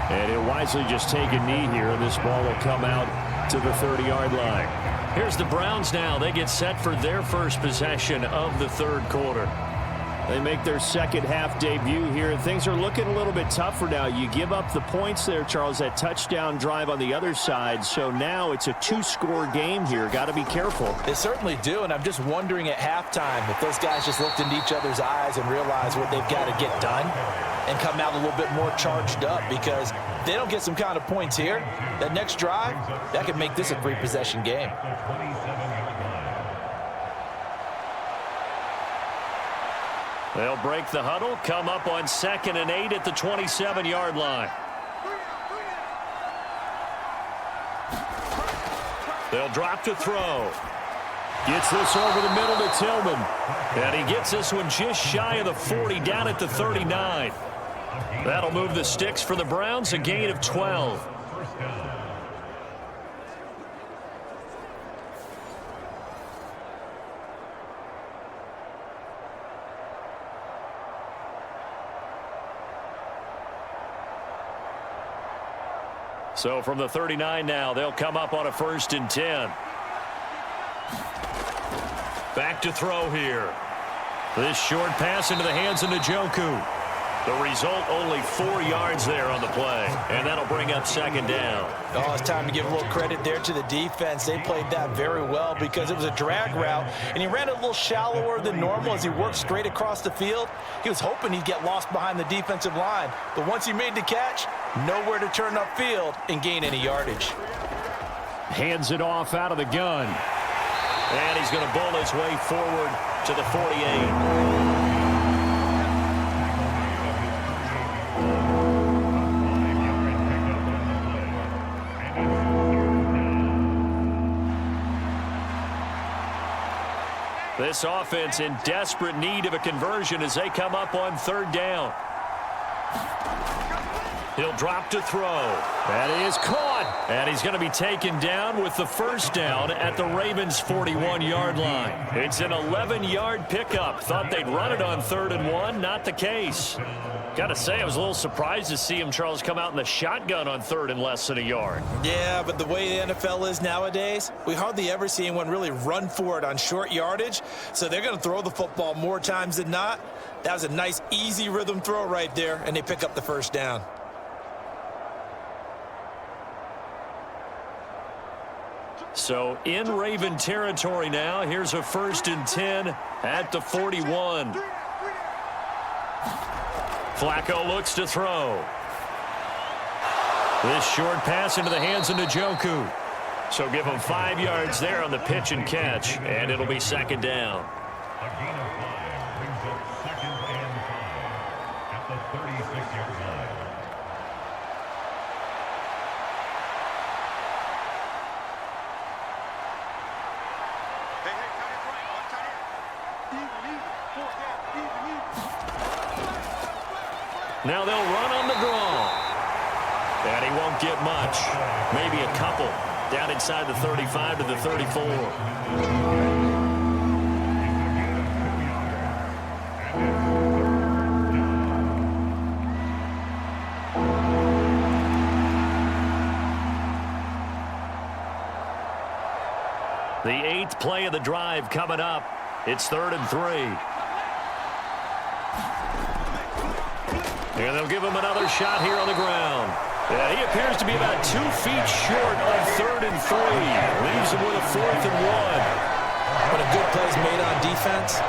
And he'll wisely just take a knee here, and this ball will come out to the 30-yard line. Here's the Browns now. They get set for their first possession of the third quarter. They make their second half debut here, and things are looking a little bit tougher now. You give up the points there, Charles, that touchdown drive on the other side. So now it's a two-score game here. Got to be careful. They certainly do, and I'm just wondering at halftime if those guys just looked into each other's eyes and realized what they've got to get done and come out a little bit more charged up, because if they don't get some kind of points here, that next drive, that could make this a three-possession game. They'll break the huddle, come up on 2nd and 8 at the 27-yard line. They'll drop to throw. Gets this over the middle to Tillman. And he gets this one just shy of the 40, down at the 39. That'll move the sticks for the Browns, a gain of 12. So from the 39 now, they'll come up on a 1st and 10. Back to throw here. This short pass into the hands of Njoku. The result, only 4 yards there on the play, and that'll bring up 2nd down. Oh, it's time to give a little credit there to the defense. They played that very well because it was a drag route, and he ran it a little shallower than normal as he worked straight across the field. He was hoping he'd get lost behind the defensive line, but once he made the catch, nowhere to turn upfield and gain any yardage. Hands it off out of the gun, and he's going to bull his way forward to the 48. This offense in desperate need of a conversion as they come up on 3rd down. He'll drop to throw. That is caught. And he's going to be taken down with the 1st down at the Ravens' 41-yard line. It's an 11-yard pickup. Thought they'd run it on 3rd and 1. Not the case. Got to say, I was a little surprised to see him, Charles, come out in the shotgun on 3rd and less than a yard. Yeah, but the way the NFL is nowadays, we hardly ever see anyone really run for it on short yardage. So they're going to throw the football more times than not. That was a nice, easy rhythm throw right there, and they pick up the 1st down. So in Raven territory now. Here's a 1st and 10 at the 41. Flacco looks to throw. This short pass into the hands of Njoku. So give him 5 yards there on the pitch and catch, and it'll be 2nd down. A gain of 5 brings up 2nd and 5 at the 36-yard line. Hey, tight end right, watch tight end. Even, 4th down, even. Now they'll run on the draw. And he won't get much. Maybe a couple. Down inside the 35 to the 34. The 8th play of the drive coming up. It's 3rd and 3. And they'll give him another shot here on the ground. Yeah, he appears to be about 2 feet short on 3rd and 3. Leaves him with a 4th and 1. When a good play is made on defense,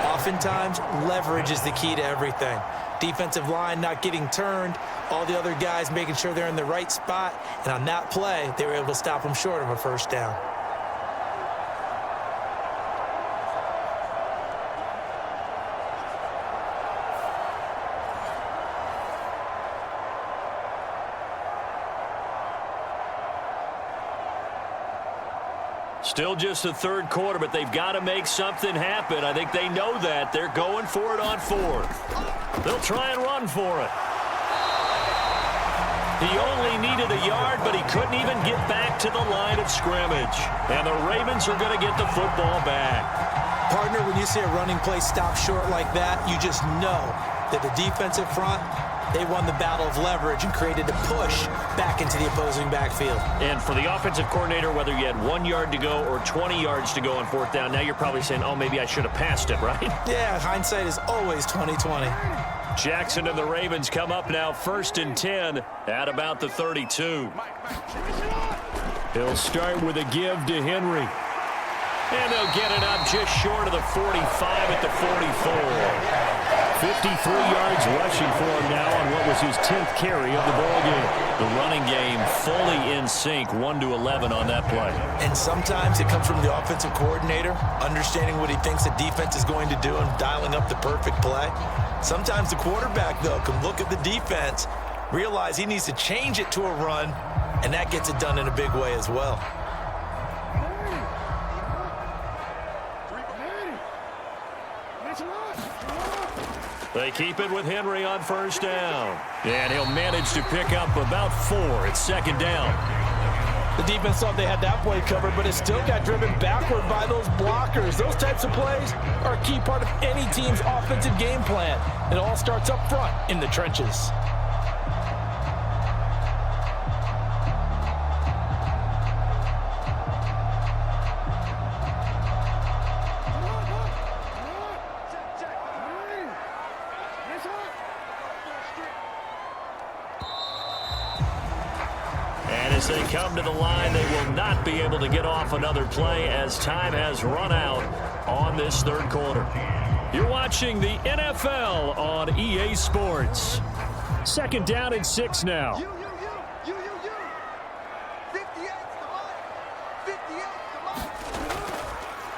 oftentimes leverage is the key to everything. Defensive line not getting turned, all the other guys making sure they're in the right spot, and on that play, they were able to stop him short of a 1st down. Still just the 3rd quarter, but they've got to make something happen. I think they know that. They're going for it on 4th. They'll try and run for it. He only needed a yard, but he couldn't even get back to the line of scrimmage. And the Ravens are going to get the football back. Partner, when you see a running play stop short like that, you just know that the defensive front, they won the battle of leverage and created a push back into the opposing backfield. And for the offensive coordinator, whether you had 1 yard to go or 20 yards to go on fourth down, now you're probably saying, oh, maybe I should have passed it, right? Yeah, hindsight is always 20/20. Jackson and the Ravens come up now 1st and 10 at about the 32. He'll start with a give to Henry. And they'll get it up just short of the 45 at the 44. 53 yards rushing for him now on what was his 10th carry of the ballgame. The running game fully in sync, 1-11 on that play. And sometimes it comes from the offensive coordinator, understanding what he thinks the defense is going to do and dialing up the perfect play. Sometimes the quarterback, though, can look at the defense, realize he needs to change it to a run, and that gets it done in a big way as well. They keep it with Henry on 1st down. And he'll manage to pick up about 4 at 2nd down. The defense thought they had that play covered, but it still got driven backward by those blockers. Those types of plays are a key part of any team's offensive game plan. It all starts up front in the trenches. As they come to the line, they will not be able to get off another play as time has run out on this 3rd quarter. You're watching the NFL on EA Sports. 2nd down and 6 now.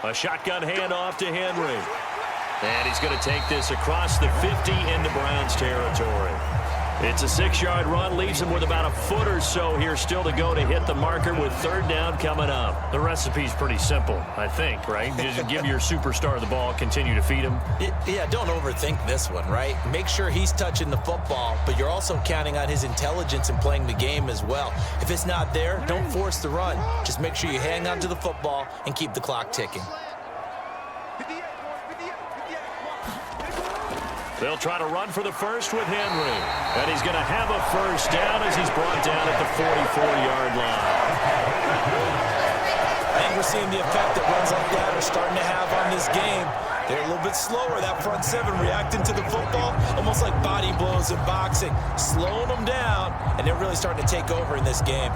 A shotgun handoff to Henry. And he's going to take this across the 50 into Browns territory. It's a 6-yard run, leaves him with about a foot or so here still to go to hit the marker with 3rd down coming up. The recipe's pretty simple, I think, right? Just give your superstar the ball, continue to feed him. Yeah, don't overthink this one, right? Make sure he's touching the football, but you're also counting on his intelligence in playing the game as well. If it's not there, don't force the run. Just make sure you hang on to the football and keep the clock ticking. They'll try to run for the first with Henry. And he's going to have a 1st down as he's brought down at the 44-yard line. I think we're seeing the effect that runs like that are starting to have on this game. They're a little bit slower, that front 7 reacting to the football, almost like body blows in boxing, slowing them down, and they're really starting to take over in this game.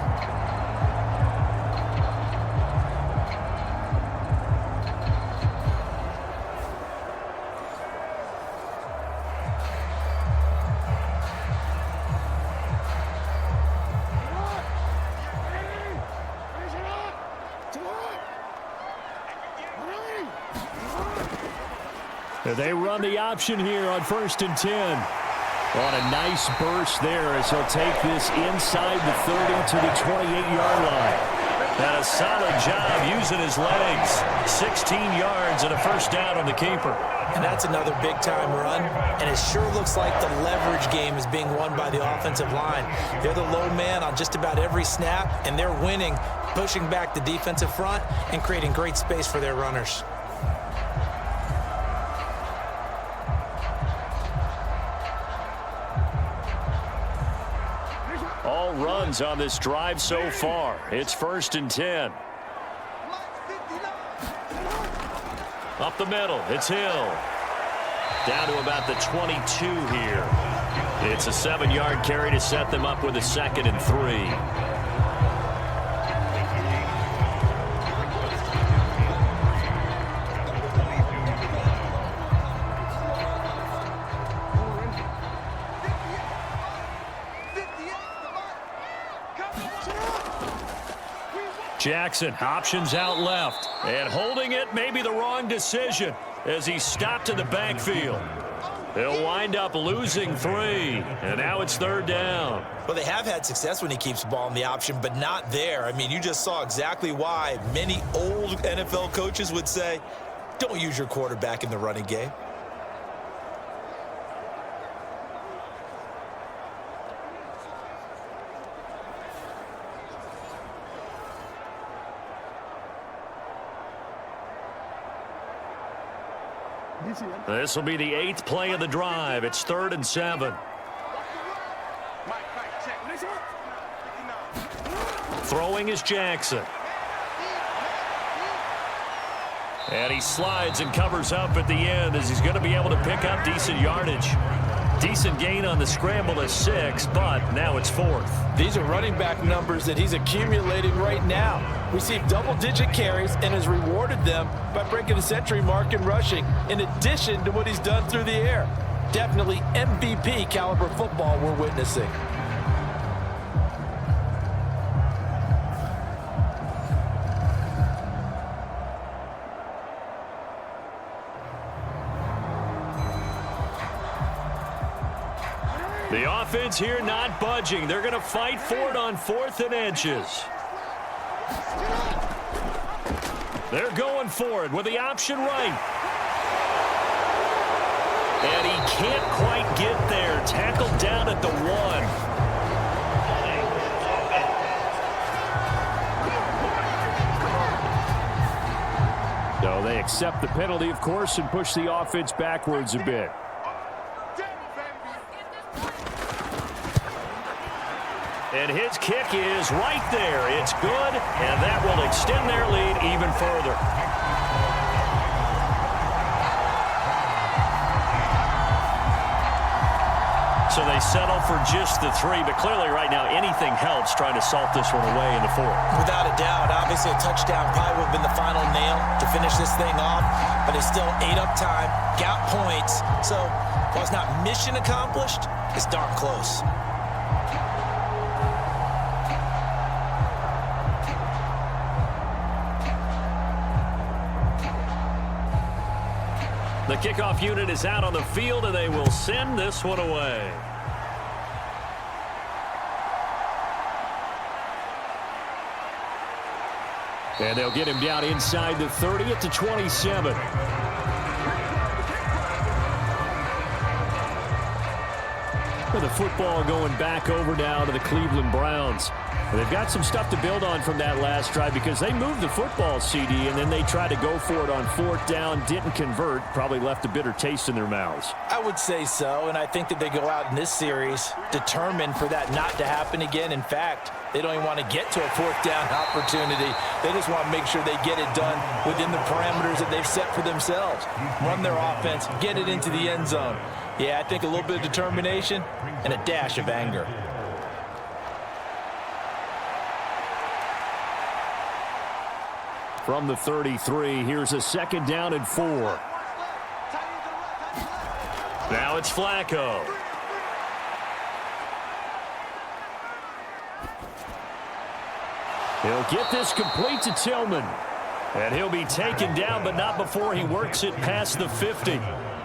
They run the option here on 1st and 10. On a nice burst there as he'll take this inside the 30 to the 28-yard line. And a solid job using his legs. 16 yards and a 1st down on the keeper. And that's another big-time run. And it sure looks like the leverage game is being won by the offensive line. They're the low man on just about every snap, and they're winning, pushing back the defensive front and creating great space for their runners. All runs on this drive so far. It's 1st and 10. Up the middle, it's Hill. Down to about the 22 here. It's a 7-yard carry to set them up with a 2nd and 3. Jackson options out left. And holding it may be the wrong decision as he stopped in the backfield. He'll wind up losing 3. And now it's 3rd down. Well, they have had success when he keeps the ball in the option, but not there. I mean, you just saw exactly why many old NFL coaches would say, don't use your quarterback in the running game. This will be the 8th play of the drive. It's 3rd and 7. Throwing is Jackson. And he slides and covers up at the end as he's going to be able to pick up decent yardage. Decent gain on the scramble is 6, but now it's 4th. These are running back numbers that he's accumulating right now. Received double-digit carries and has rewarded them by breaking the century mark in rushing, in addition to what he's done through the air. Definitely MVP caliber football we're witnessing. The offense here not budging. They're going to fight for it on 4th and inches. They're going for it with the option right. And he can't quite get there. Tackled down at the 1. So they accept the penalty, of course, and push the offense backwards a bit. And his kick is right there. It's good, and that will extend their lead even further. So they settle for just the 3, but clearly right now anything helps trying to salt this one away in the 4th. Without a doubt, obviously a touchdown probably would have been the final nail to finish this thing off, but it's still ate up time, got points. So while it's not mission accomplished, it's darn close. The kickoff unit is out on the field, and they will send this one away. And they'll get him down inside the 30 at the 27. With the football going back over now to the Cleveland Browns. They've got some stuff to build on from that last drive because they moved the football, CD, and then they tried to go for it on 4th down, didn't convert, probably left a bitter taste in their mouths. I would say so, and I think that they go out in this series determined for that not to happen again. In fact, they don't even want to get to a 4th down opportunity. They just want to make sure they get it done within the parameters that they've set for themselves. Run their offense, get it into the end zone. Yeah, I think a little bit of determination and a dash of anger. From the 33, here's a 2nd down and 4. Now it's Flacco. He'll get this complete to Tillman. And he'll be taken down, but not before he works it past the 50.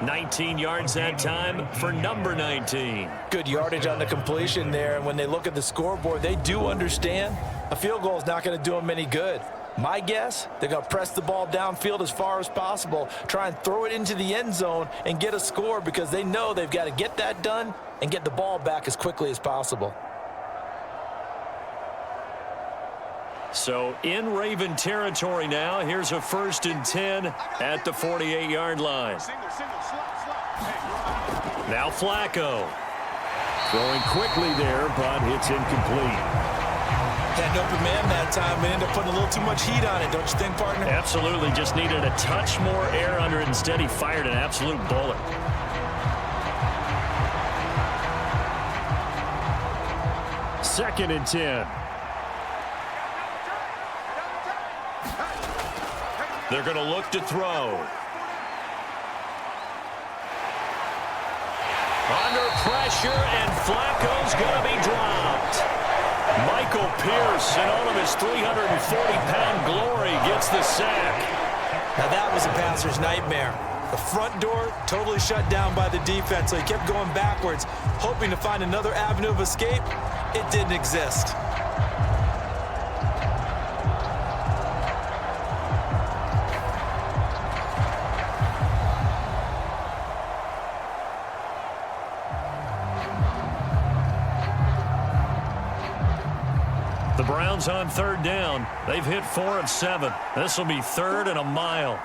19 yards that time for number 19. Good yardage on the completion there, and when they look at the scoreboard, they do understand a field goal is not going to do them any good. My guess, they're going to press the ball downfield as far as possible, try and throw it into the end zone and get a score because they know they've got to get that done and get the ball back as quickly as possible. So in Raven territory now, here's a 1st and 10 at the 48-yard line. Now Flacco. Throwing quickly there, but it's incomplete. Had an open man that time and ended up putting a little too much heat on it, don't you think, partner? Absolutely. Just needed a touch more air under it. Instead, he fired an absolute bullet. Second and 10. They're going to look to throw. Under pressure, and Flacco's going to be dropped. Michael Pierce, in all of his 340-pound glory, gets the sack. Now that was a passer's nightmare. The front door totally shut down by the defense, so he kept going backwards, hoping to find another avenue of escape. It didn't exist. The Browns on 3rd down. They've hit 4 of 7. This will be 3rd and a mile.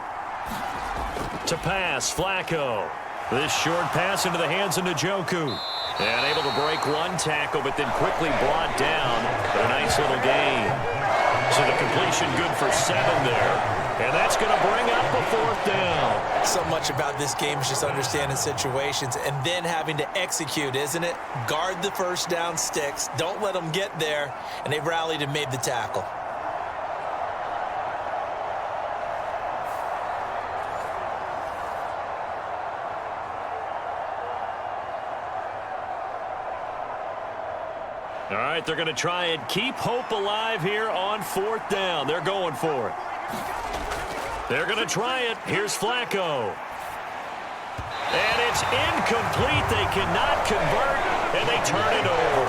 To pass, Flacco. This short pass into the hands of Njoku. And able to break one tackle, but then quickly brought down. But a nice little gain. So the completion good for 7 there. And that's going to bring up a 4th down. So much about this game is just understanding situations and then having to execute, isn't it? Guard the first down sticks. Don't let them get there. And they rallied and made the tackle. All right, they're going to try and keep hope alive here on 4th down. They're going for it. They're going to try it. Here's Flacco. And it's incomplete. They cannot convert, and they turn it over.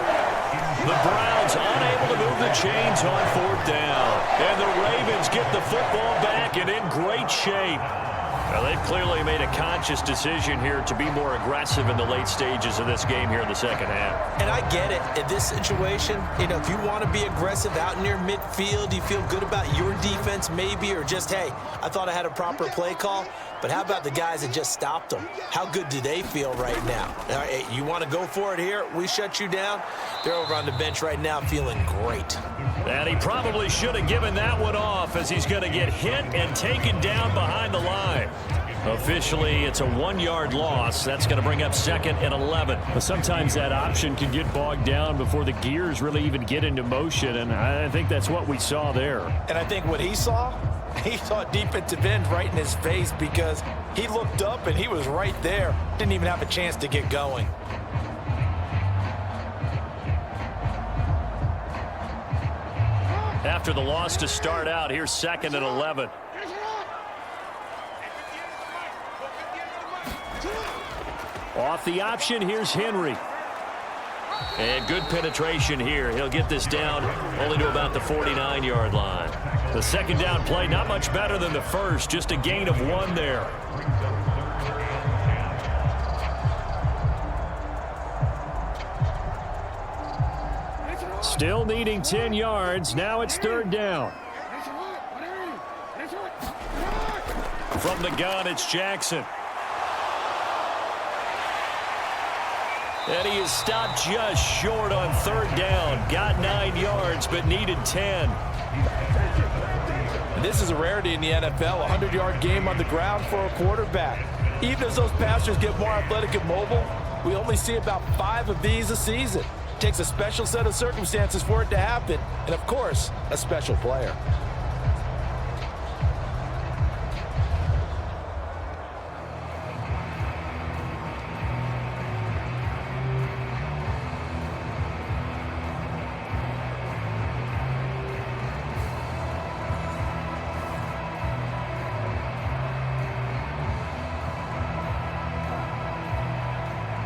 The Browns unable to move the chains on 4th down. And the Ravens get the football back and in great shape. Well, they've clearly made a conscious decision here to be more aggressive in the late stages of this game here in the second half. And I get it. In this situation, if you want to be aggressive out near midfield, you feel good about your defense maybe, or just, hey, I thought I had a proper play call. But how about the guys that just stopped them? How good do they feel right now? All right, you want to go for it here? We shut you down. They're over on the bench right now feeling great. And he probably should have given that one off, as he's going to get hit and taken down behind the line. Officially, it's a 1-yard loss. That's going to bring up 2nd and 11. But sometimes that option can get bogged down before the gears really even get into motion, and I think that's what we saw there. And I think what he saw defensive end right in his face, because he looked up and he was right there. Didn't even have a chance to get going. After the loss to start out, here's 2nd and 11. Off the option, here's Henry. And good penetration here. He'll get this down only to about the 49-yard line. The 2nd down play, not much better than the first, just a gain of 1 there. Still needing 10 yards. Now it's 3rd down. From the gun, it's Jackson. And he is stopped just short on 3rd down. Got 9 yards, but needed 10. And this is a rarity in the NFL, a 100-yard game on the ground for a quarterback. Even as those passers get more athletic and mobile, we only see about 5 of these a season. It takes a special set of circumstances for it to happen, and of course, a special player.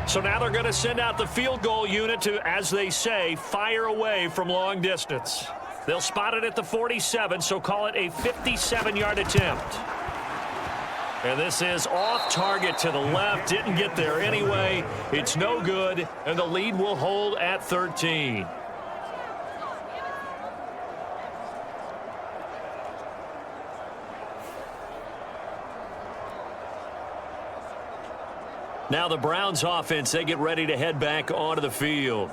So now they're going to send out the field goal unit to, as they say, fire away from long distance. They'll spot it at the 47, so call it a 57-yard attempt. And this is off target to the left. Didn't get there anyway. It's no good, and the lead will hold at 13. Now the Browns offense, they get ready to head back onto the field.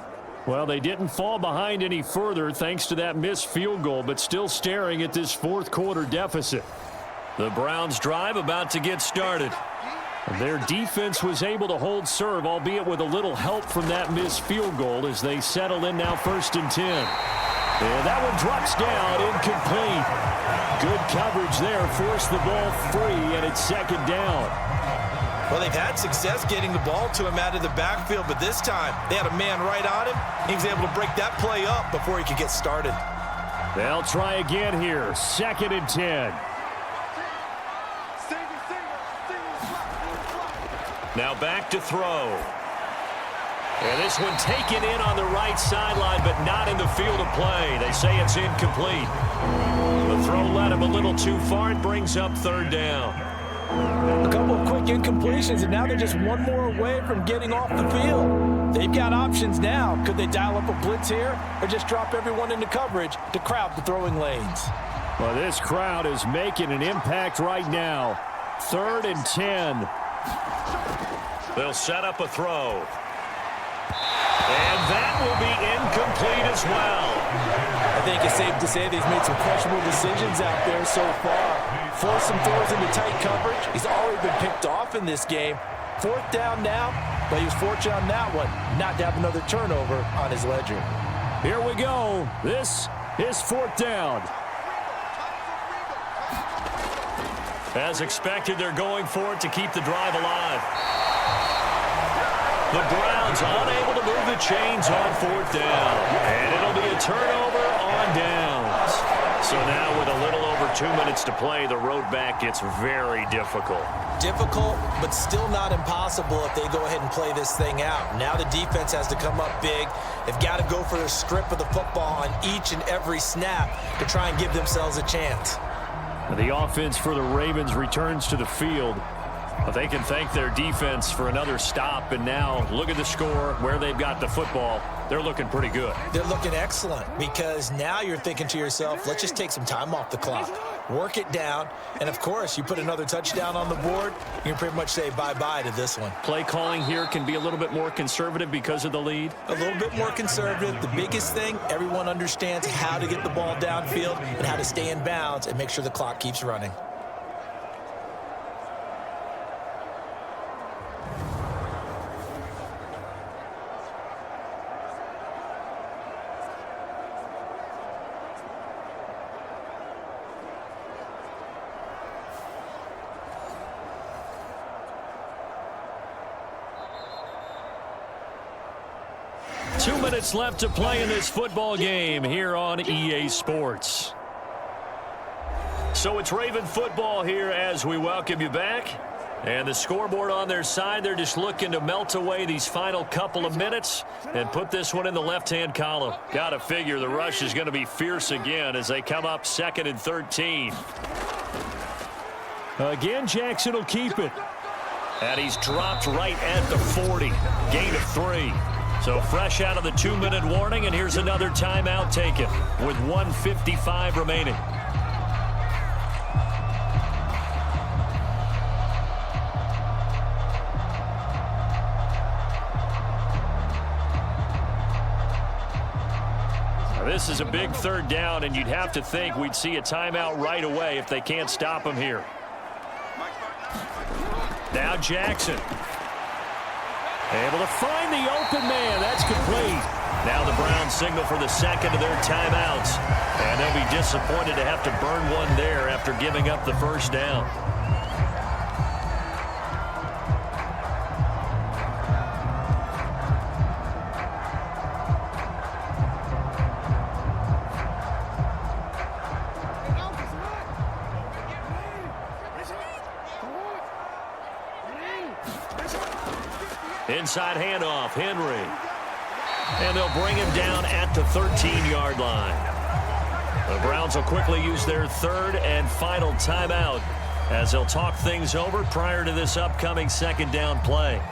Well, they didn't fall behind any further thanks to that missed field goal, but still staring at this 4th quarter deficit. The Browns drive about to get started. Their defense was able to hold serve, albeit with a little help from that missed field goal as they settle in now 1st and 10. And that one drops down, incomplete. Good coverage there, forced the ball free, and it's 2nd down. Well, they've had success getting the ball to him out of the backfield, but this time they had a man right on him. He was able to break that play up before he could get started. They'll try again here, 2nd and 10. Now back to throw. And this one taken in on the right sideline, but not in the field of play. They say it's incomplete. The throw led him a little too far. It brings up 3rd down. A couple of quick incompletions, and now they're just one more away from getting off the field. They've got options now. Could they dial up a blitz here or just drop everyone into coverage to crowd the throwing lanes? Well, this crowd is making an impact right now. 3rd and 10. They'll set up a throw. And that will be incomplete as well. I think it's safe to say that he's made some questionable decisions out there so far. Forced some throws into tight coverage. He's already been picked off in this game. 4th down now, but he was fortunate on that one not to have another turnover on his ledger. Here we go. This is 4th down. As expected, they're going for it to keep the drive alive. The Browns unable to move the chains on 4th down. And it'll be a turnover on downs. So now with a little over 2 minutes to play, the road back gets very difficult. Difficult, but still not impossible if they go ahead and play this thing out. Now the defense has to come up big. They've got to go for the script of the football on each and every snap to try and give themselves a chance. The offense for the Ravens returns to the field. But they can thank their defense for another stop. And now look at the score, where they've got the football. They're looking pretty good. They're looking excellent because now you're thinking to yourself, let's just take some time off the clock. Work it down. And, of course, you put another touchdown on the board, you can pretty much say bye-bye to this one. Play calling here can be a little bit more conservative because of the lead. A little bit more conservative. The biggest thing, everyone understands how to get the ball downfield and how to stay in bounds and make sure the clock keeps running. Minutes left to play in this football game here on EA Sports. So it's Raven football here as we welcome you back. And the scoreboard on their side, they're just looking to melt away these final couple of minutes and put this one in the left-hand column. Got to figure the rush is going to be fierce again as they come up 2nd and 13. Again, Jackson will keep it. And he's dropped right at the 40. Gain of 3. So fresh out of the 2-minute warning, and here's another timeout taken with 1:55 remaining. Now, this is a big 3rd down, and you'd have to think we'd see a timeout right away if they can't stop him here. Now Jackson. Able to find the open man. That's complete. Now the Browns signal for the 2nd of their timeouts. And they'll be disappointed to have to burn one there after giving up the 1st down. Inside handoff, Henry. And they'll bring him down at the 13-yard line. The Browns will quickly use their 3rd and final timeout as they'll talk things over prior to this upcoming 2nd down play.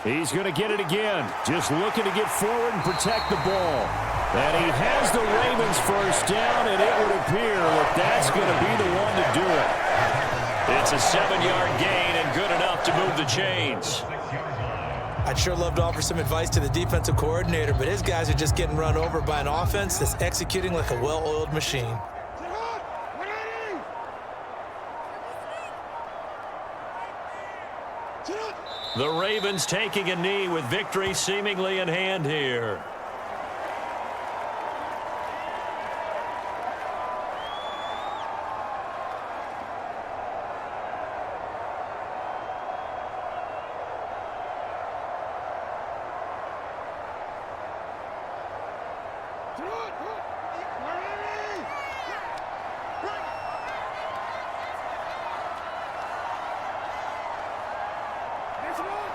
He's going to get it again. Just looking to get forward and protect the ball. And he has the Ravens 1st down, and it would appear that that's going to be the one to do it. It's a 7-yard gain and good enough to move the chains. I'd sure love to offer some advice to the defensive coordinator, but his guys are just getting run over by an offense that's executing like a well-oiled machine. The Ravens taking a knee with victory seemingly in hand here.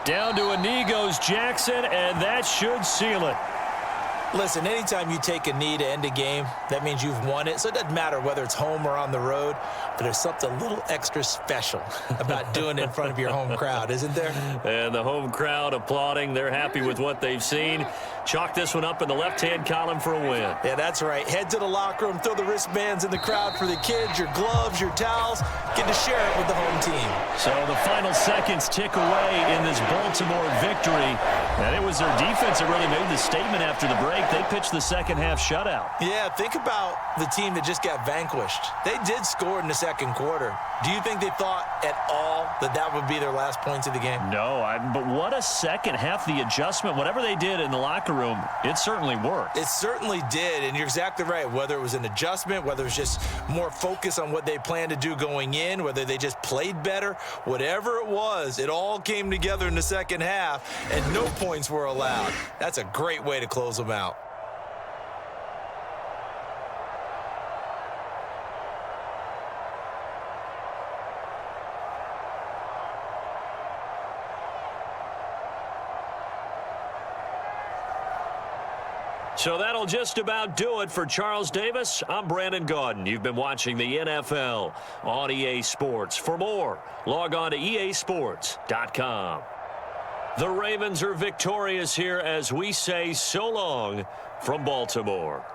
Down to a knee goes Jackson, and that should seal it. Listen, anytime you take a knee to end a game, that means you've won it. So it doesn't matter whether it's home or on the road, but there's something a little extra special about doing it in front of your home crowd, isn't there? And the home crowd applauding. They're happy with what they've seen. Chalk this one up in the left-hand column for a win. Yeah, that's right. Head to the locker room, throw the wristbands in the crowd for the kids, your gloves, your towels. Get to share it with the home team. So the final seconds tick away in this Baltimore victory. And it was their defense that really made the statement after the break. They pitched the second-half shutout. Yeah, think about the team that just got vanquished. They did score in the second quarter. Do you think they thought at all that that would be their last points of the game? No, but what a second half. The adjustment, whatever they did in the locker room, it certainly worked. It certainly did, and you're exactly right. Whether it was an adjustment, whether it was just more focus on what they planned to do going in, whether they just played better, whatever it was, it all came together in the second half, and no points were allowed. That's a great way to close them out. So that'll just about do it for Charles Davis. I'm Brandon Gaudin. You've been watching the NFL on EA Sports. For more, log on to easports.com. The Ravens are victorious here as we say so long from Baltimore.